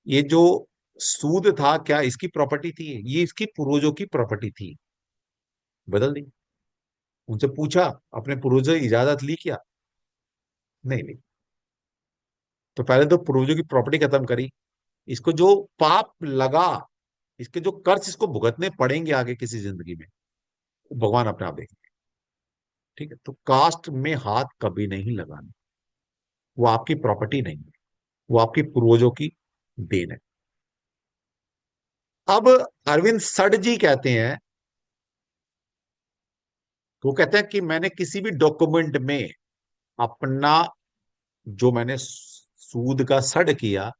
S1: ये जो सूद था, क्या इसकी प्रॉपर्टी थी? ये इसकी पूर्वजों की प्रॉपर्टी थी, बदल दी। उनसे पूछा, अपने पूर्वजों से इजाजत ली क्या? नहीं ली। तो पहले तो पूर्वजों की प्रॉपर्टी खत्म करी। इसको जो पाप लगा, इसके जो कर्ज इसको भुगतने पड़ेंगे आगे किसी जिंदगी में, वो भगवान अपने आप देखेंगे। ठीक है? तो कास्ट में हाथ कभी नहीं लगाना। वो आपकी प्रॉपर्टी नहीं है, वो आपकी पूर्वजों की देन है। अब अरविंद सड जी कहते हैं, वो कहते हैं कि मैंने किसी भी डॉक्यूमेंट में अपना, जो मैंने सूद का सड किया,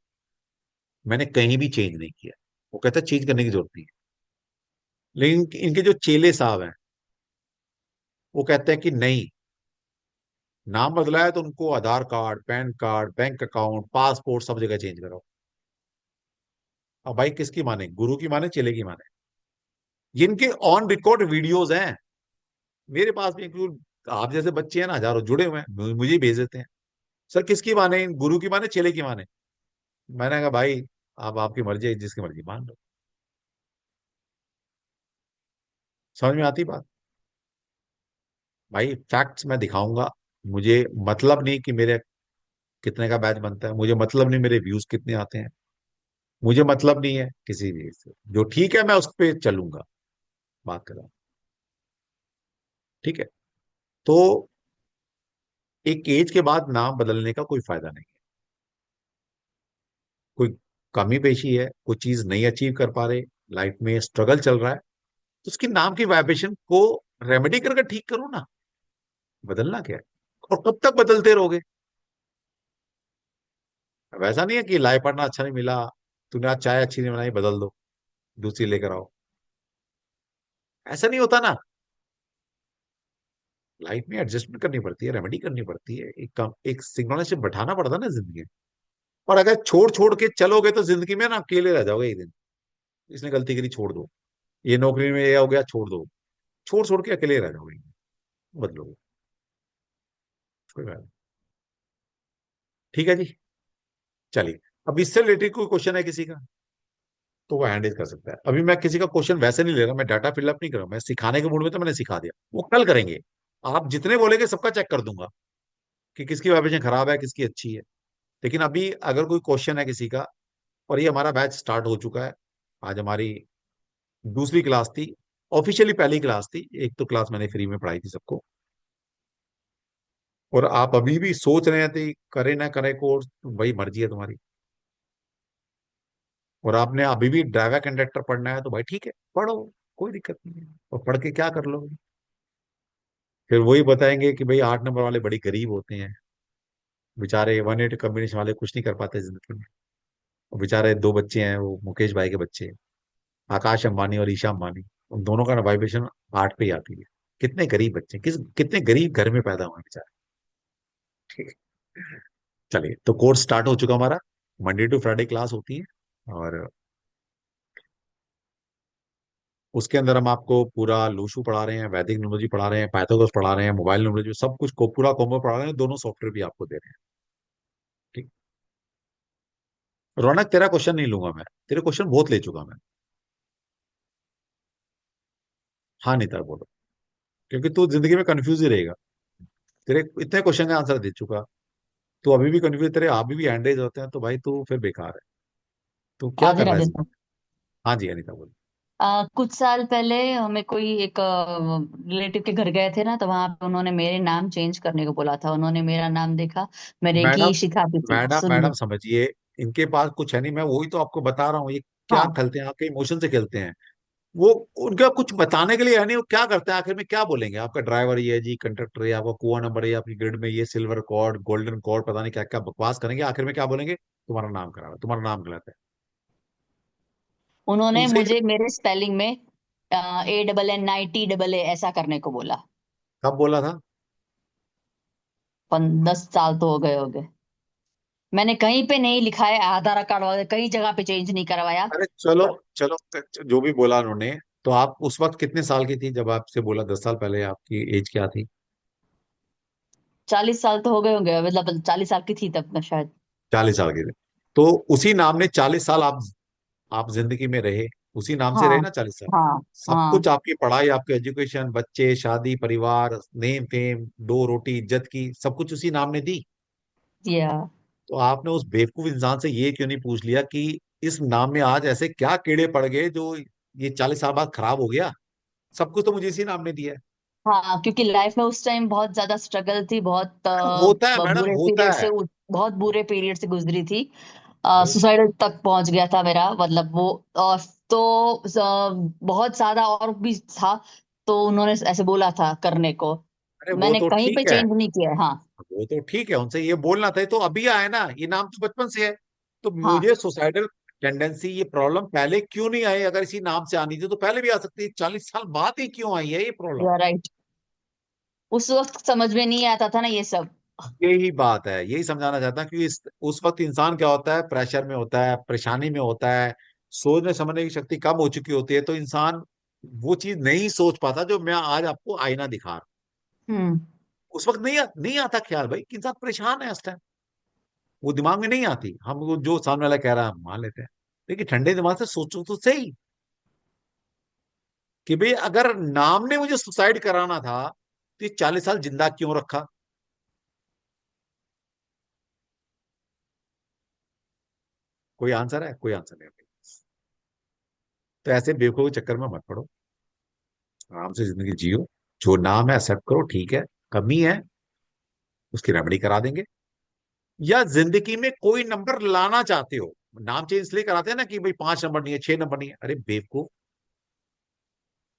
S1: मैंने कहीं भी चेंज नहीं किया। वो कहता है चेंज करने की जरूरत नहीं है। लेकिन इनके जो चेले साहब हैं, वो कहते हैं कि नहीं, नाम बदला है तो उनको Aadhaar card, PAN card, bank account, passport सब जगह चेंज कराओ। अब भाई किसकी माने, गुरु की माने, चेले की माने? जिनके ऑन रिकॉर्ड वीडियोस हैं मेरे पास भी, include आप जैसे बच्चे हैं ना, हजारों जुड़े हुए हैं, मुझे ही भेज देते हैं, सर किसकी माने, गुरु की माने, चेले की माने? मैंने कहा भाई, आप आपकी मर्जी है, जिसकी मर्जी मान लो। समझ में आती बात? भाई फैक्ट्स मैं दिखाऊंगा। मुझे मतलब नहीं कि मेरे कितने का बैच बनता है, मुझे मतलब नहीं मेरे व्यूज कितने आते हैं, मुझे मतलब नहीं है किसी भी से। जो ठीक है मैं उस पर चलूंगा, बात कर रहा हूं। ठीक है? तो एक एज के बाद नाम बदलने का कोई फायदा नहीं है। कोई कमी पेशी है, कोई चीज नहीं अचीव कर पा रहे, लाइफ में स्ट्रगल चल रहा है, तो उसकी नाम की वाइब्रेशन को रेमेडी करके ठीक करो ना। बदलना क्या है? और कब तक बदलते रहोगे? अब ऐसा नहीं है कि लाइफ पार्टनर अच्छा नहीं मिला, तूने आज चाय अच्छी नहीं बनाई, बदल दो, दूसरी लेकर आओ। ऐसा नहीं होता ना। लाइफ में एडजस्टमेंट करनी पड़ती है, रेमेडी करनी पड़ती है, एक सिग्नोलेशन बैठाना पड़ता है ना जिंदगी में। और अगर छोड़ छोड़ के चलोगे तो जिंदगी में ना अकेले रह जाओगे एक दिन। इसने गलती करी, छोड़ दो। ये नौकरी में ये हो गया, छोड़ दो। छोड़ छोड़ के अकेले रह जाओगे, बदलोगे। कोई बात नहीं। ठीक है जी, चलिए। अब इससे रिलेटेड कोई क्वेश्चन है किसी का, तो वो हैंडल कर सकता है। अभी मैं किसी का क्वेश्चन वैसे नहीं ले रहा, मैं डाटा फिलअप नहीं कर रहा, मैं सिखाने के मूड में, तो मैंने सिखा दिया, वो कल करेंगे। आप जितने बोलेंगे सबका चेक कर दूंगा कि किसकी वाइब्रेशन खराब है, किसकी अच्छी है। लेकिन अभी अगर कोई क्वेश्चन है किसी का, और ये हमारा बैच स्टार्ट हो चुका है। आज हमारी दूसरी क्लास थी, ऑफिशियली पहली क्लास थी, एक तो क्लास मैंने फ्री में पढ़ाई थी सबको। और आप अभी भी सोच रहे थे करें ना करें कोर्स, वही मर्जी है तुम्हारी। और आपने अभी भी ड्राइवर कंडक्टर पढ़ना है तो भाई ठीक है, पढ़ो, कोई दिक्कत नहीं है। और पढ़ के क्या कर लोगे? फिर वही बताएंगे कि भाई 8 नंबर वाले बड़ी गरीब होते हैं, बेचारे 180 कॉम्बिनेशन वाले कुछ नहीं कर पाते जिंदगी में। और बेचारे 2 बच्चे हैं, वो मुकेश भाई के बच्चे, आकाश अंबानी और ईशा अंबानी, उन दोनों का वाइब्रेशन 8 पे ही आती है। कितने गरीब बच्चे, कितने गरीब घर में पैदा हुए हैं बेचारे। ठीक है, चलिए। तो कोर्स स्टार्ट हो चुका हमारा, मंडे टू फ्राइडे क्लास होती है। और उसके अंदर हम आपको पूरा लूशु पढ़ा रहे हैं, वैदिक न्यूमरोलॉजी पढ़ा रहे हैं, पाइथागोरस पढ़ा रहे हैं, मोबाइल न्यूमरोलॉजी, सब कुछ को पूरा कॉम्बो पढ़ा रहे हैं, दोनों सॉफ्टवेयर भी आपको दे रहे हैं। ठीक। रौनक, तेरा क्वेश्चन नहीं लूंगा मैं, तेरे क्वेश्चन बहुत ले चुका मैं। हाँ नहीं था, बोलो। क्योंकि तू जिंदगी में कंफ्यूज ही रहेगा, तेरे इतने क्वेश्चन का आंसर दे चुका, तू अभी भी कंफ्यूज, तेरे अभी भी हैंडेज होते हैं, तो भाई तू फिर बेकार है। तू क्या
S4: आगे
S1: कर रहा है
S4: राजस्थान।
S1: हाँ जी अनिता, बोलो।
S4: कुछ साल पहले हमें कोई एक रिलेटिव के घर गए थे ना, तो वहां पे उन्होंने मेरे नाम चेंज करने को बोला था। उन्होंने मेरा नाम देखा, मेरे
S1: मैडम
S4: की सिखाती थी,
S1: मैडम
S4: सुन
S1: मैडम
S4: लो।
S1: समझिए, इनके पास कुछ है नहीं, मैं वही तो आपको बता रहा हूँ, ये क्या
S4: हाँ,
S1: खेलते हैं, आपके इमोशन से खेलते हैं। वो उनका कुछ बताने के लिए है नहीं, वो क्या करते हैं आखिर में, क्या बोलेंगे? आपका ड्राइवर ये है जी, कंडक्टर ये, आपका कुआ नंबर है, आपकी ग्रिड में ये सिल्वर कॉर्ड, गोल्डन कॉर्ड, पता नहीं क्या क्या बकवास करेंगे, आखिर में क्या बोलेंगे? तुम्हारा नाम खराब है, तुम्हारा नाम गलत है।
S4: उन्होंने
S1: उनसे ही
S4: मुझे मेरे स्पेलिंग में ANNITEE ऐसा करने को बोला।
S1: कब बोला था?
S4: 10 साल तो हो गए होंगे। मैंने कहीं पे नहीं लिखा है, आधार कार्ड वगैरह कहीं जगह पे चेंज नहीं करवाया।
S1: अरे चलो, चलो, जो भी बोला उन्होंने। तो आप उस वक्त कितने साल की थी जब आपसे बोला? 10 साल पहले आपकी एज क्या थी?
S4: 40 साल तो हो गए होंगे, मतलब 40 साल की थी तब मैं शायद।
S1: 40 साल की थी। तो उसी नाम ने 40 साल आप जिंदगी में रहे, उसी नाम से रहे
S4: हाँ,
S1: ना 40 साल।
S4: हाँ,
S1: सब
S4: हाँ।
S1: कुछ, आपकी पढ़ाई, आपके एजुकेशन, बच्चे, शादी, परिवार, नेम फेम, 2 रोटी, इज्जत की, सब कुछ उसी नाम ने दी।
S4: या
S1: तो आपने उस बेवकूफ इंसान से ये क्यों नहीं पूछ लिया कि इस नाम में आज ऐसे क्या कीड़े पड़ गए जो ये 40 साल बाद खराब हो गया? सब कुछ तो मुझे इसी नाम ने दिया है।
S4: हाँ, क्योंकि लाइफ में उस टाइम बहुत ज्यादा स्ट्रगल थी, बहुत
S1: होता है मैडम,
S4: बुरे
S1: होता
S4: पीरियड
S1: है।
S4: से, बहुत बुरे पीरियड से गुजरी थी।
S1: वो
S4: सुसाइड तक पहुंच गया था मेरा, मतलब वो। और तो बहुत ज्यादा और भी था। तो उन्होंने ऐसे बोला था करने को।
S1: अरे वो
S4: मैंने
S1: तो
S4: कहीं पे
S1: ठीक है,
S4: चेंज नहीं किया है। हाँ,
S1: वो तो ठीक है, उनसे ये बोलना था, ये तो अभी आया ना, ये नाम तो बचपन से है। तो
S4: हाँ।
S1: मुझे सुसाइडल टेंडेंसी, ये प्रॉब्लम पहले क्यों नहीं आई? अगर इसी नाम से आनी थी तो पहले भी आ सकती है, 40 साल बाद ही क्यों आई है ये प्रॉब्लम?
S4: You are right. उस वक्त समझ में नहीं आता था ना ये सब।
S1: यही बात है, यही समझाना चाहता हूँ कि उस वक्त इंसान क्या होता है, प्रेशर में होता है, परेशानी में होता है, सोचने समझने की शक्ति कम हो चुकी होती है, तो इंसान वो चीज नहीं सोच पाता जो मैं आज आपको आईना दिखा रहा हूं।
S4: हम्म।
S1: उस वक्त नहीं आता ख्याल भाई कि इंसान परेशान है उस टाइम, वो दिमाग में नहीं आती। हम वो जो सामने वाला कह रहा है हम मान लेते हैं। लेकिन ठंडे दिमाग से सोचो तो सही कि भाई अगर नाम ने मुझे सुसाइड कराना था तो ये 40 साल जिंदा क्यों रखा? कोई आंसर है? कोई आंसर नहीं। तो ऐसे बेवकूफ के चक्कर में मत पड़ो, आराम से जिंदगी जियो। जो नाम है एक्सेप्ट करो, ठीक है, कमी है, उसकी रेमेडी करा देंगे। या जिंदगी में कोई नंबर लाना चाहते हो, नाम चेंज इसलिए कराते हैं ना कि भाई 5 नंबर नहीं है, 6 नंबर नहीं है। अरे बेवकूफ,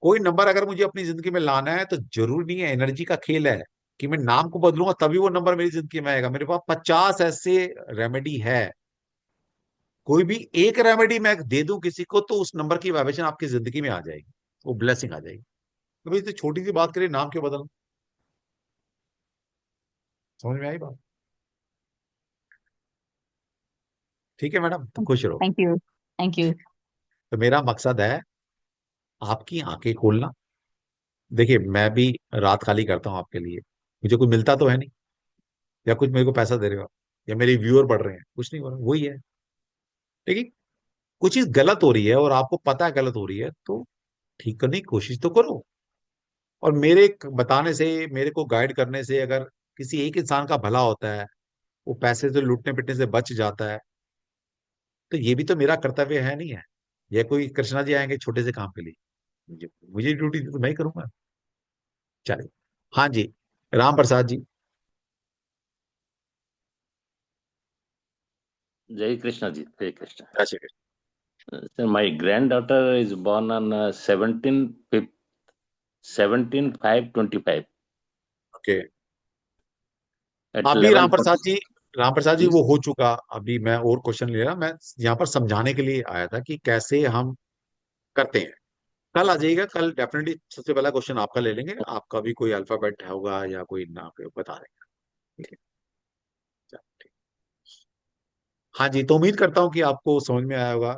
S1: कोई नंबर अगर मुझे अपनी जिंदगी में लाना है तो जरूरी नहीं है, एनर्जी का खेल है कि मैं नाम को बदलूंगा तभी वो नंबर मेरी जिंदगी में आएगा। मेरे पास 50 ऐसे रेमेडी है, कोई भी एक रेमेडी मैं दे दूं किसी को तो उस नंबर की वाइब्रेशन आपकी जिंदगी में आ जाएगी, वो ब्लेसिंग आ जाएगी। तो भाई, तो छोटी सी बात करिए, नाम क्यों बदलना? समझ में आई बात? ठीक है मैडम, तो खुश रहो।
S4: Thank you, thank you.
S1: तो मेरा मकसद है आपकी आंखें खोलना। देखिए, मैं भी रात खाली करता हूँ आपके लिए, मुझे कुछ मिलता तो है नहीं, या कुछ मेरे को पैसा दे रहे हो, या मेरे व्यूअर बढ़ रहे हैं, कुछ नहीं हो रहा, वही है। लेकिन कुछ चीज गलत हो रही है और आपको पता है गलत हो रही है, तो ठीक करने की कोशिश तो करो। और मेरे बताने से, मेरे को गाइड करने से अगर किसी एक इंसान का भला होता है, वो पैसे से लूटने पिटने से बच जाता है, तो ये भी तो मेरा कर्तव्य है, नहीं है? ये कोई कृष्णा जी आएंगे छोटे से काम के लिए, मुझे मुझे ड्यूटी तो मैं ही करूंगा। चलिए। हाँ जी, Ram Prasad ji.
S5: Jai Krishna ji, Jai Krishna.
S1: अच्छा।
S5: Sir, my granddaughter is born on 17/5/25
S1: okay.
S5: at
S1: अभी राम प्रसाद
S5: 11:40.
S1: जी, राम प्रसाद जी,
S5: Yes.
S1: वो हो चुका। अभी मैं और क्वेश्चन ले रहा, मैं यहाँ पर समझाने के लिए आया था कि कैसे हम करते हैं। कल आ जाइएगा, कल डेफिनेटली सबसे पहला क्वेश्चन आपका ले लेंगे, आपका भी कोई अल्फाबेट होगा या कोई ना बता देंगे। ठीक है, चलो, ठीक। हाँ जी, तो उम्मीद करता हूँ कि आपको समझ में आया होगा।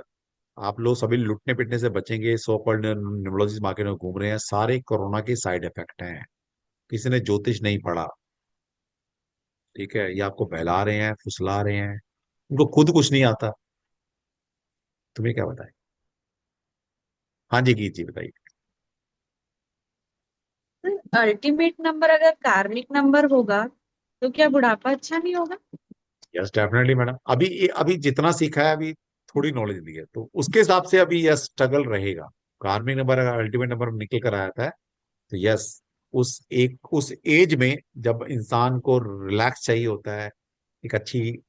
S1: आप लोग सभी लुटने पिटने से बचेंगे। सो कॉल्ड न्यूमरोलॉजी मार्केट में घूम रहे हैं, सारे कोरोना के साइड इफेक्ट हैं। किसी ने ज्योतिष नहीं पढ़ा, ठीक है, ये आपको बहला रहे हैं, फुसला रहे हैं, उनको खुद कुछ नहीं आता। तुम्हें क्या बताए? हाँ जी, गीत जी बताइए।
S7: अल्टीमेट नंबर अगर कार्मिक नंबर होगा तो क्या बुढ़ापा अच्छा नहीं होगा?
S1: यस डेफिनेटली मैडम, अभी जितना सीखा है, अभी थोड़ी नॉलेज ली है, तो उसके हिसाब से अभी यस स्ट्रगल रहेगा। कार्मिक नंबर अगर अल्टीमेट नंबर निकल कर आया था, तो यस, उस एज में जब इंसान को रिलैक्स चाहिए होता है, एक अच्छी,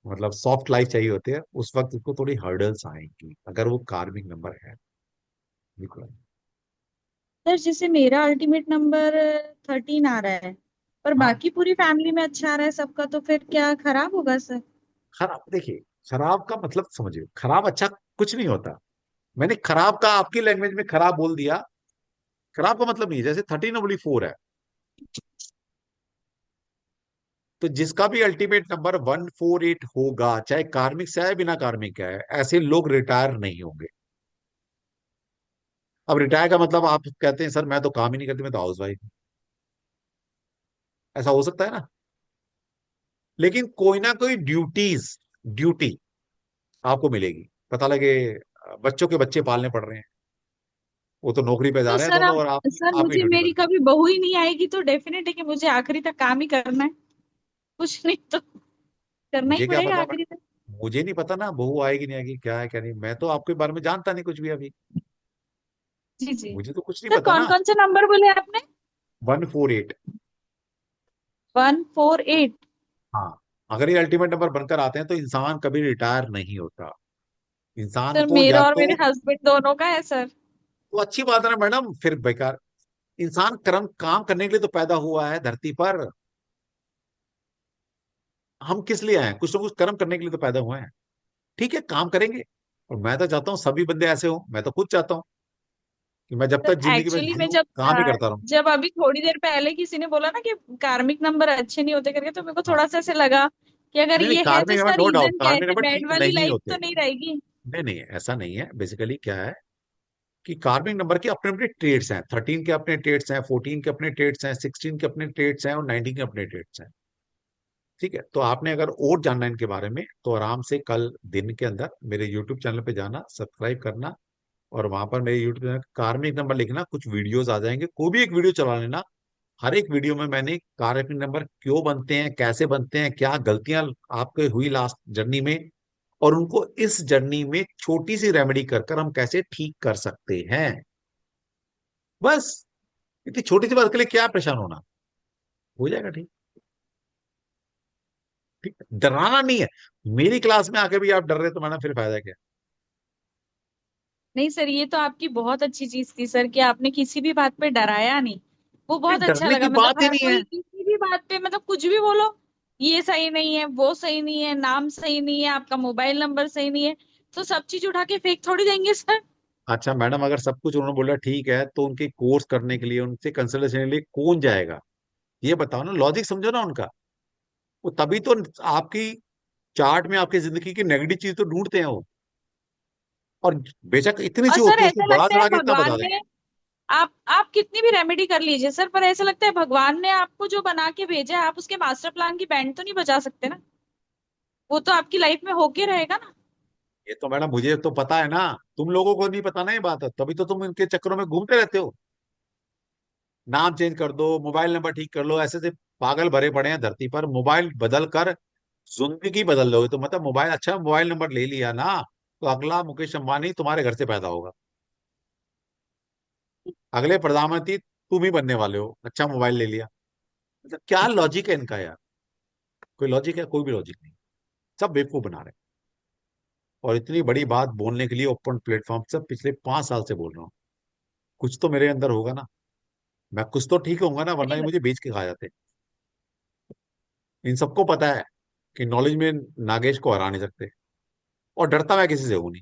S1: मतलब सॉफ्ट लाइफ चाहिए होती है, उस वक्त उसको थोड़ी हर्डल्स आएंगी अगर वो कार्मिक नंबर है। बिल्कुल।
S7: सर जैसे मेरा अल्टीमेट नंबर 13 आ रहा है पर
S1: हाँ,
S7: बाकी पूरी फैमिली में अच्छा आ रहा है सबका, तो फिर क्या खराब होगा सर?
S1: खराब देखिए, खराब का मतलब समझिए, खराब अच्छा कुछ नहीं होता। मैंने खराब का आपकी लैंग्वेज में खराब बोल दिया। खराब का मतलब नहीं है, जैसे 13/4 है, तो जिसका भी अल्टीमेट नंबर 148 होगा, चाहे कार्मिक से आए बिना कार्मिक का है, ऐसे लोग रिटायर नहीं होंगे। अब रिटायर का मतलब आप कहते हैं सर मैं तो काम ही नहीं करती, मैं तो हाउस वाइफ हूं, ऐसा हो सकता है ना? लेकिन कोई ना कोई ड्यूटी आपको मिलेगी। पता लगे बच्चों के बच्चे पालने पड़ रहे हैं, वो तो नौकरी पे जा
S7: तो
S1: रहे हैं
S7: सर
S1: दोनों,
S7: आप
S1: और आप
S7: सर
S1: आपकी
S7: मुझे
S1: ड्यूटी
S7: मेरी
S1: बंद।
S7: कभी बहू ही नहीं आएगी तो डेफिनेट है कि मुझे आखिरी तक काम ही करना है, कुछ नहीं तो करना ही
S1: मुझे क्या
S7: पड़ेगा
S1: पता
S7: आखिरी तक।
S1: मैडम, मुझे नहीं पता ना बहू आएगी नहीं आएगी, क्या है क्या नहीं, मैं तो आपके बारे में जानता नहीं कुछ भी अभी।
S7: जी जी।
S1: मुझे तो कुछ नहीं
S7: सर
S1: पता
S7: कौन
S1: ना।
S7: कौन से नंबर बोले आपने?
S1: 148।
S7: 148?
S1: हाँ, अगर ये अल्टीमेट नंबर बनकर आते हैं तो इंसान कभी रिटायर नहीं होता। इंसान
S7: सर
S1: को या
S7: मेरा और
S1: तो,
S7: मेरे हस्बैंड दोनों का है सर।
S1: तो अच्छी बात है ना मैडम, फिर बेकार। इंसान कर्म काम करने के लिए तो पैदा हुआ है धरती पर। हम किस लिए आए हैं? कुछ ना कुछ कर्म करने के लिए तो पैदा हुए हैं। ठीक है, काम करेंगे। और मैं तो चाहता हूँ सभी बंदे ऐसे हो, मैं तो खुद चाहता हूँ कि मैं जब
S7: सर
S1: तक जिंदगी में
S7: एक्चुअली मैं
S1: जीऊँ काम ही करता रहूं।
S7: जब अभी थोड़ी देर पहले किसी ने बोला ना कि कार्मिक नंबर अच्छे नहीं होते करके, तो मेरे को
S1: हाँ,
S7: थोड़ा सा ऐसे लगा कि अगर
S1: नहीं नहीं,
S7: ये है तो
S1: कार्मिक नंबर
S7: इसका
S1: नो डाउट,
S7: रीजन क्या है,
S1: कार्मिक
S7: ऐसे
S1: नंबर
S7: बैड
S1: ठीक
S7: वाली
S1: नहीं
S7: लाइफ
S1: होते।
S7: तो नहीं रहेगी।
S1: नहीं नहीं, ऐसा नहीं है। बेसिकली क्या है कि कार्मिक नंबर के अपने अपने ट्रेड्स हैं। 13 के अपने ट्रेड्स हैं, 14 के अपने ट्रेड्स हैं, 16 के अपने ट्रेड्स हैं, और 19 के अपने ट्रेड्स हैं। ठीक है, तो आपने अगर और जानना है इनके बारे में, तो आराम से कल दिन के अंदर मेरे यूट्यूब चैनल पे जाना, सब्सक्राइब करना, और वहां पर मेरे यूट्यूब चैनल कार्मिक नंबर लिखना, कुछ वीडियोस आ जाएंगे, कोई भी एक वीडियो चला लेना। हर एक वीडियो में मैंने कार्मिक नंबर क्यों बनते हैं, कैसे बनते हैं, क्या गलतियां आपके हुई लास्ट जर्नी में, और उनको इस जर्नी में छोटी सी रेमेडी कर कर हम कैसे ठीक कर सकते हैं। बस इतनी छोटी सी बात के लिए क्या परेशान होना, हो जाएगा ठीक। ठीक है? डराना नहीं है। मेरी क्लास में आके भी आप डर रहे तो मैडम फिर फायदा क्या?
S7: नहीं सर, ये तो आपकी बहुत अच्छी चीज थी सर कि आपने किसी भी बात पे डराया नहीं। वो
S1: नहीं,
S7: बहुत अच्छा
S1: डरने की
S7: लगा, मतलब
S1: बात ही
S7: हर
S1: नहीं है।
S7: कोई किसी भी बात पे मतलब कुछ भी बोलो, ये सही नहीं है, वो सही नहीं है, नाम सही नहीं है, आपका मोबाइल नंबर सही नहीं है, तो सब चीज उठा के फेंक थोड़ी देंगे सर।
S1: अच्छा मैडम, अगर सब कुछ उन्होंने बोला ठीक है, तो उनके कोर्स करने के लिए, उनसे कंसल्टेशन के लिए कौन जाएगा? ये बताओ ना, लॉजिक समझो ना उनका। वो तभी तो आपकी चार्ट में आपकी जिंदगी की नेगेटिव चीज तो ढूंढते हैं वो। और बेशक इतनी
S7: और
S1: सी
S7: सर
S1: होती है, उसको
S7: ऐसा
S1: बढ़ा
S7: लगता है
S1: चढ़ा के इतना बता
S7: भगवान
S1: देंगे।
S7: ने, आप कितनी भी रेमेडी कर लीजिए सर, पर ऐसा लगता है भगवान ने आपको जो बना के भेजा है, आप उसके मास्टर प्लान की बैंड तो नहीं बजा सकते ना। वो तो आपकी लाइफ में होके रहेगा ना।
S1: ये तो मैडम मुझे तो पता है ना, तुम लोगों को नहीं पता ना ये बात है, तभी तो तुम इनके चक्करों में घूमते रहते हो। नाम चेंज कर दो, मोबाइल नंबर ठीक कर लो, ऐसे से पागल भरे पड़े हैं धरती पर। मोबाइल बदल कर जिंदगी बदल लोगे तो मतलब मोबाइल, अच्छा मोबाइल नंबर ले लिया ना, तो अगला मुकेश अंबानी तुम्हारे घर से पैदा होगा, अगले प्रधानमंत्री तुम ही बनने वाले हो, अच्छा मोबाइल ले लिया। मतलब क्या लॉजिक है इनका यार? कोई लॉजिक है? कोई भी लॉजिक नहीं। सब बेवकूफ बना रहे हैं। और इतनी बड़ी बात बोलने के लिए ओपन प्लेटफॉर्म से पिछले 5 साल से बोल रहा हूँ। कुछ तो मेरे अंदर होगा ना, मैं कुछ तो ठीक होऊंगा ना, वरना
S7: सही
S1: ये
S7: बात।
S1: मुझे बेच के खा जाते। इन सबको पता है कि नॉलेज में नागेश को हरा नहीं सकते। और डरता मैं किसी से हूं नहीं।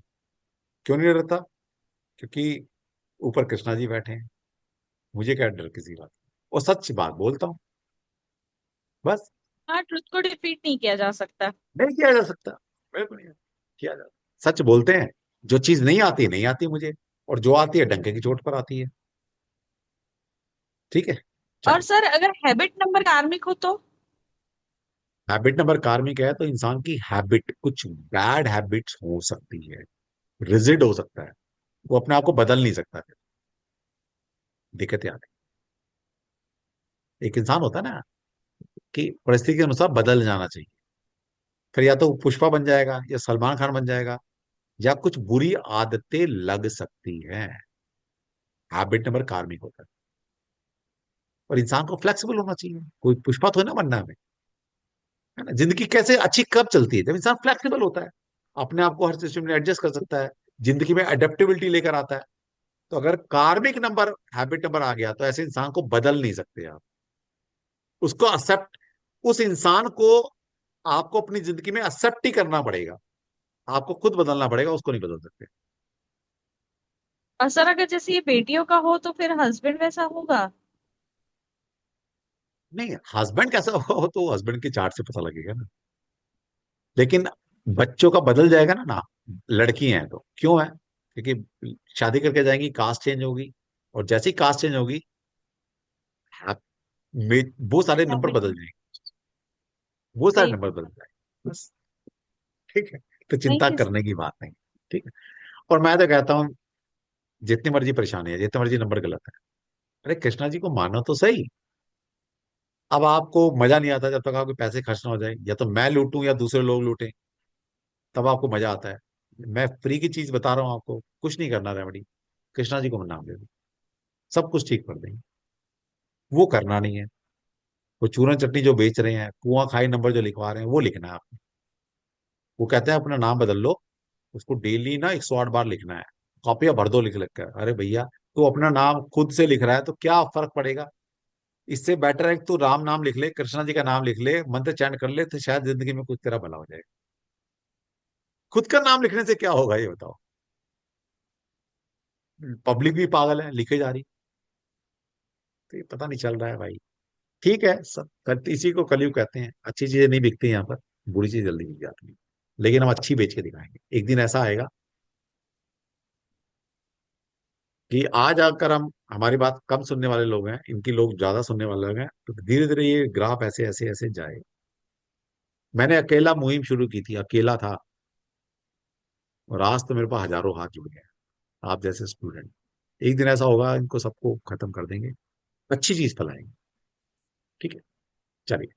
S1: क्यों नहीं डरता? क्योंकि ऊपर कृष्णा जी बैठे हैं, मुझे क्या डर किसी बात का? और सच बात बोलता हूँ, बस।
S7: हाँ, ट्रुथ को डिफीट नहीं किया जा सकता।
S1: नहीं किया जा सकता, बिल्कुल नहीं किया जा सकता। सच बोलते हैं। जो चीज नहीं आती नहीं आती मुझे, और जो आती है डंके की चोट पर आती है। ठीक है,
S7: और
S1: चलिए।
S7: सर अगर हैबिट नंबर कार्मिक हो तो?
S1: हैबिट नंबर कार्मिक है तो इंसान की हैबिट, कुछ बैड हैबिट्स हो सकती है, रिजिड हो सकता है, वो अपने आप को बदल नहीं सकता। फिर दिक्कतें आती हैं। एक इंसान होता है ना कि परिस्थिति के अनुसार बदल जाना चाहिए। फिर या तो वो पुष्पा बन जाएगा, या सलमान खान बन जाएगा, या कुछ बुरी आदतें लग सकती हैं। हैबिट नंबर कार्मिक होता है। और इंसान को फ्लेक्सिबल होना चाहिए, कोई पुष्पा तो है ना बनना हमें, है ना? जिंदगी कैसे अच्छी कब चलती है? जब इंसान फ्लेक्सिबल होता है, अपने आप को हर सिचुएशन में एडजस्ट कर सकता है, जिंदगी में अडेप्टेबिलिटी लेकर आता है। तो अगर कार्मिक नंबर, हैबिट नंबर आ गया, तो ऐसे इंसान को बदल नहीं सकते आप। उसको एक्सेप्ट, उस इंसान को आपको अपनी जिंदगी में एक्सेप्ट ही करना पड़ेगा। आपको खुद बदलना पड़ेगा, उसको नहीं बदल सकते।
S7: और सर अगर जैसे ये बेटियों का हो तो फिर हस्बैंड वैसा होगा?
S1: नहीं, हस्बैंड कैसा हो तो हस्बैंड की चार्ट से पता लगेगा ना। लेकिन बच्चों का बदल जाएगा ना ना। लड़की हैं तो क्यों है? क्योंकि शादी करके जाएंगी, कास्ट चेंज होगी, और जैसे ही कास्ट चेंज होगी, वो सारे नंबर
S7: हैबिट
S1: बदल जाएंगे। वो सारे
S7: सही
S1: नंबर
S7: बात।
S1: बदल जाएंगे, बस। ठीक है, तो
S7: नहीं
S1: चिंता
S7: नहीं
S1: करने की बात नहीं। ठीक है। और मैं तो कहता हूँ, जितनी मर्जी परेशानी है, जितने मर्जी नंबर गलत है, अरे कृष्णा जी को मानो तो सही। अब आपको मजा नहीं आता जब तक आपके पैसे खर्च ना हो जाए, या तो मैं लूटूं या दूसरे लोग लूटें, तब आपको मजा आता है। मैं फ्री की चीज बता रहा हूँ आपको, कुछ नहीं करना रेमेडी। कृष्णा जी को नाम दे दो, सब कुछ ठीक कर देंगे। वो करना नहीं है। वो चूरन चटनी जो बेच रहे हैं, कुआं खाई नंबर जो लिखवा रहे हैं, वो लिखना है आपको। वो कहते हैं अपना नाम बदल लो, उसको डेली ना 108 बार लिखना है। कॉपियां भर दो लिख लिख कर। अरे भैया, तू अपना नाम खुद से लिख रहा है तो क्या फर्क पड़ेगा? इससे बेटर है कि तू राम नाम लिख ले, कृष्णा जी का नाम लिख ले, मंत्र चैंट कर ले, तो शायद जिंदगी में कुछ तेरा भला हो जाएगा। खुद का नाम लिखने से क्या होगा ये बताओ? पब्लिक भी पागल है, लिखे जा रही। तो ये पता नहीं चल रहा है भाई। ठीक है, सब इसी को कलयुग कहते हैं। अच्छी चीजें नहीं बिकती यहाँ पर, बुरी चीज जल्दी बिक जाती है। लेकिन हम अच्छी बेच के दिखाएंगे। एक दिन ऐसा आएगा कि आज आकर हम, हमारी बात कम सुनने वाले लोग हैं, इनकी लोग ज्यादा सुनने वाले लोग हैं, तो धीरे धीरे ये ग्राफ ऐसे ऐसे ऐसे जाए। मैंने अकेला मुहिम शुरू की थी, अकेला था, और आज तो मेरे पास हजारों हाथ जुड़ गए हैं, आप जैसे स्टूडेंट। एक दिन ऐसा होगा, इनको सबको खत्म कर देंगे, अच्छी चीज फैलाएंगे। ठीक है, चलिए।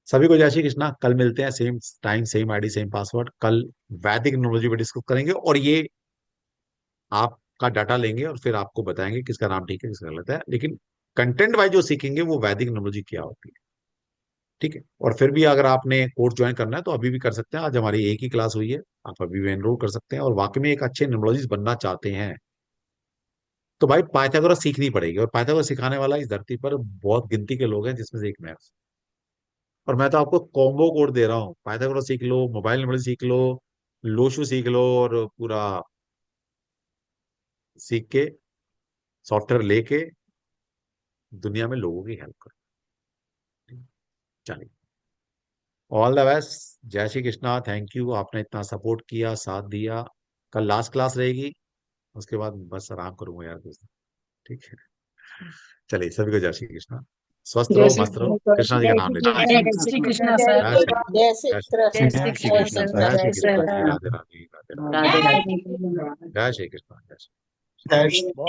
S1: सभी को जय श्री कृष्णा। कल मिलते हैं, same time, same ID, same password. कल वैदिक न्यूमरोलॉजी पर डिस्कस करेंगे, और ये आपका डाटा लेंगे और फिर आपको बताएंगे किसका नाम ठीक है, किसका गलत है। लेकिन कंटेंट वाइज जो सीखेंगे वो वैदिक न्यूमरोलॉजी क्या होती है। ठीक है। और फिर भी अगर आपने कोर्स ज्वाइन करना है तो अभी भी कर सकते हैं। आज हमारी एक ही क्लास हुई है, आप अभी भी एनरोल कर सकते हैं, और वाकई में एक अच्छे न्यूमरोलॉजिस्ट बनना चाहते हैं तो भाई पाइथागोरस सीखनी पड़ेगी। और पाइथागोरस सिखाने वाला इस धरती पर बहुत गिनती के लोग हैं, जिसमें से एक मैं हूं। और मैं तो आपको कॉम्बो कोड दे रहा हूँ, पाइथागोरस सीख लो, मोबाइल नंबर सीख लो, लोशु सीख लो, और पूरा सीख के सॉफ्टवेयर लेके दुनिया में लोगों की हेल्प करो। चलिए, ऑल द बेस्ट, जय श्री कृष्णा। थैंक यू, आपने इतना सपोर्ट किया, साथ दिया। कल लास्ट क्लास रहेगी, उसके बाद बस आराम करूंगा यार कुछ दिन। ठीक है, चलिए सभी को जय श्री कृष्णा। स्वस्थ
S8: जय
S1: रहो,
S8: श्री
S1: मस्त रहो, कृष्णा जी का नाम लेते रहो।
S8: जय श्री कृष्णा सर।
S1: जय श्री
S6: जय श्री
S1: जय
S6: कृष्ण।
S1: श्री कृष्ण, जय श्री कृष्ण जी, राधे राधे, राधे राधे,
S4: राधे राधे।
S1: जय श्री कृष्ण, जय श्री कृष्ण।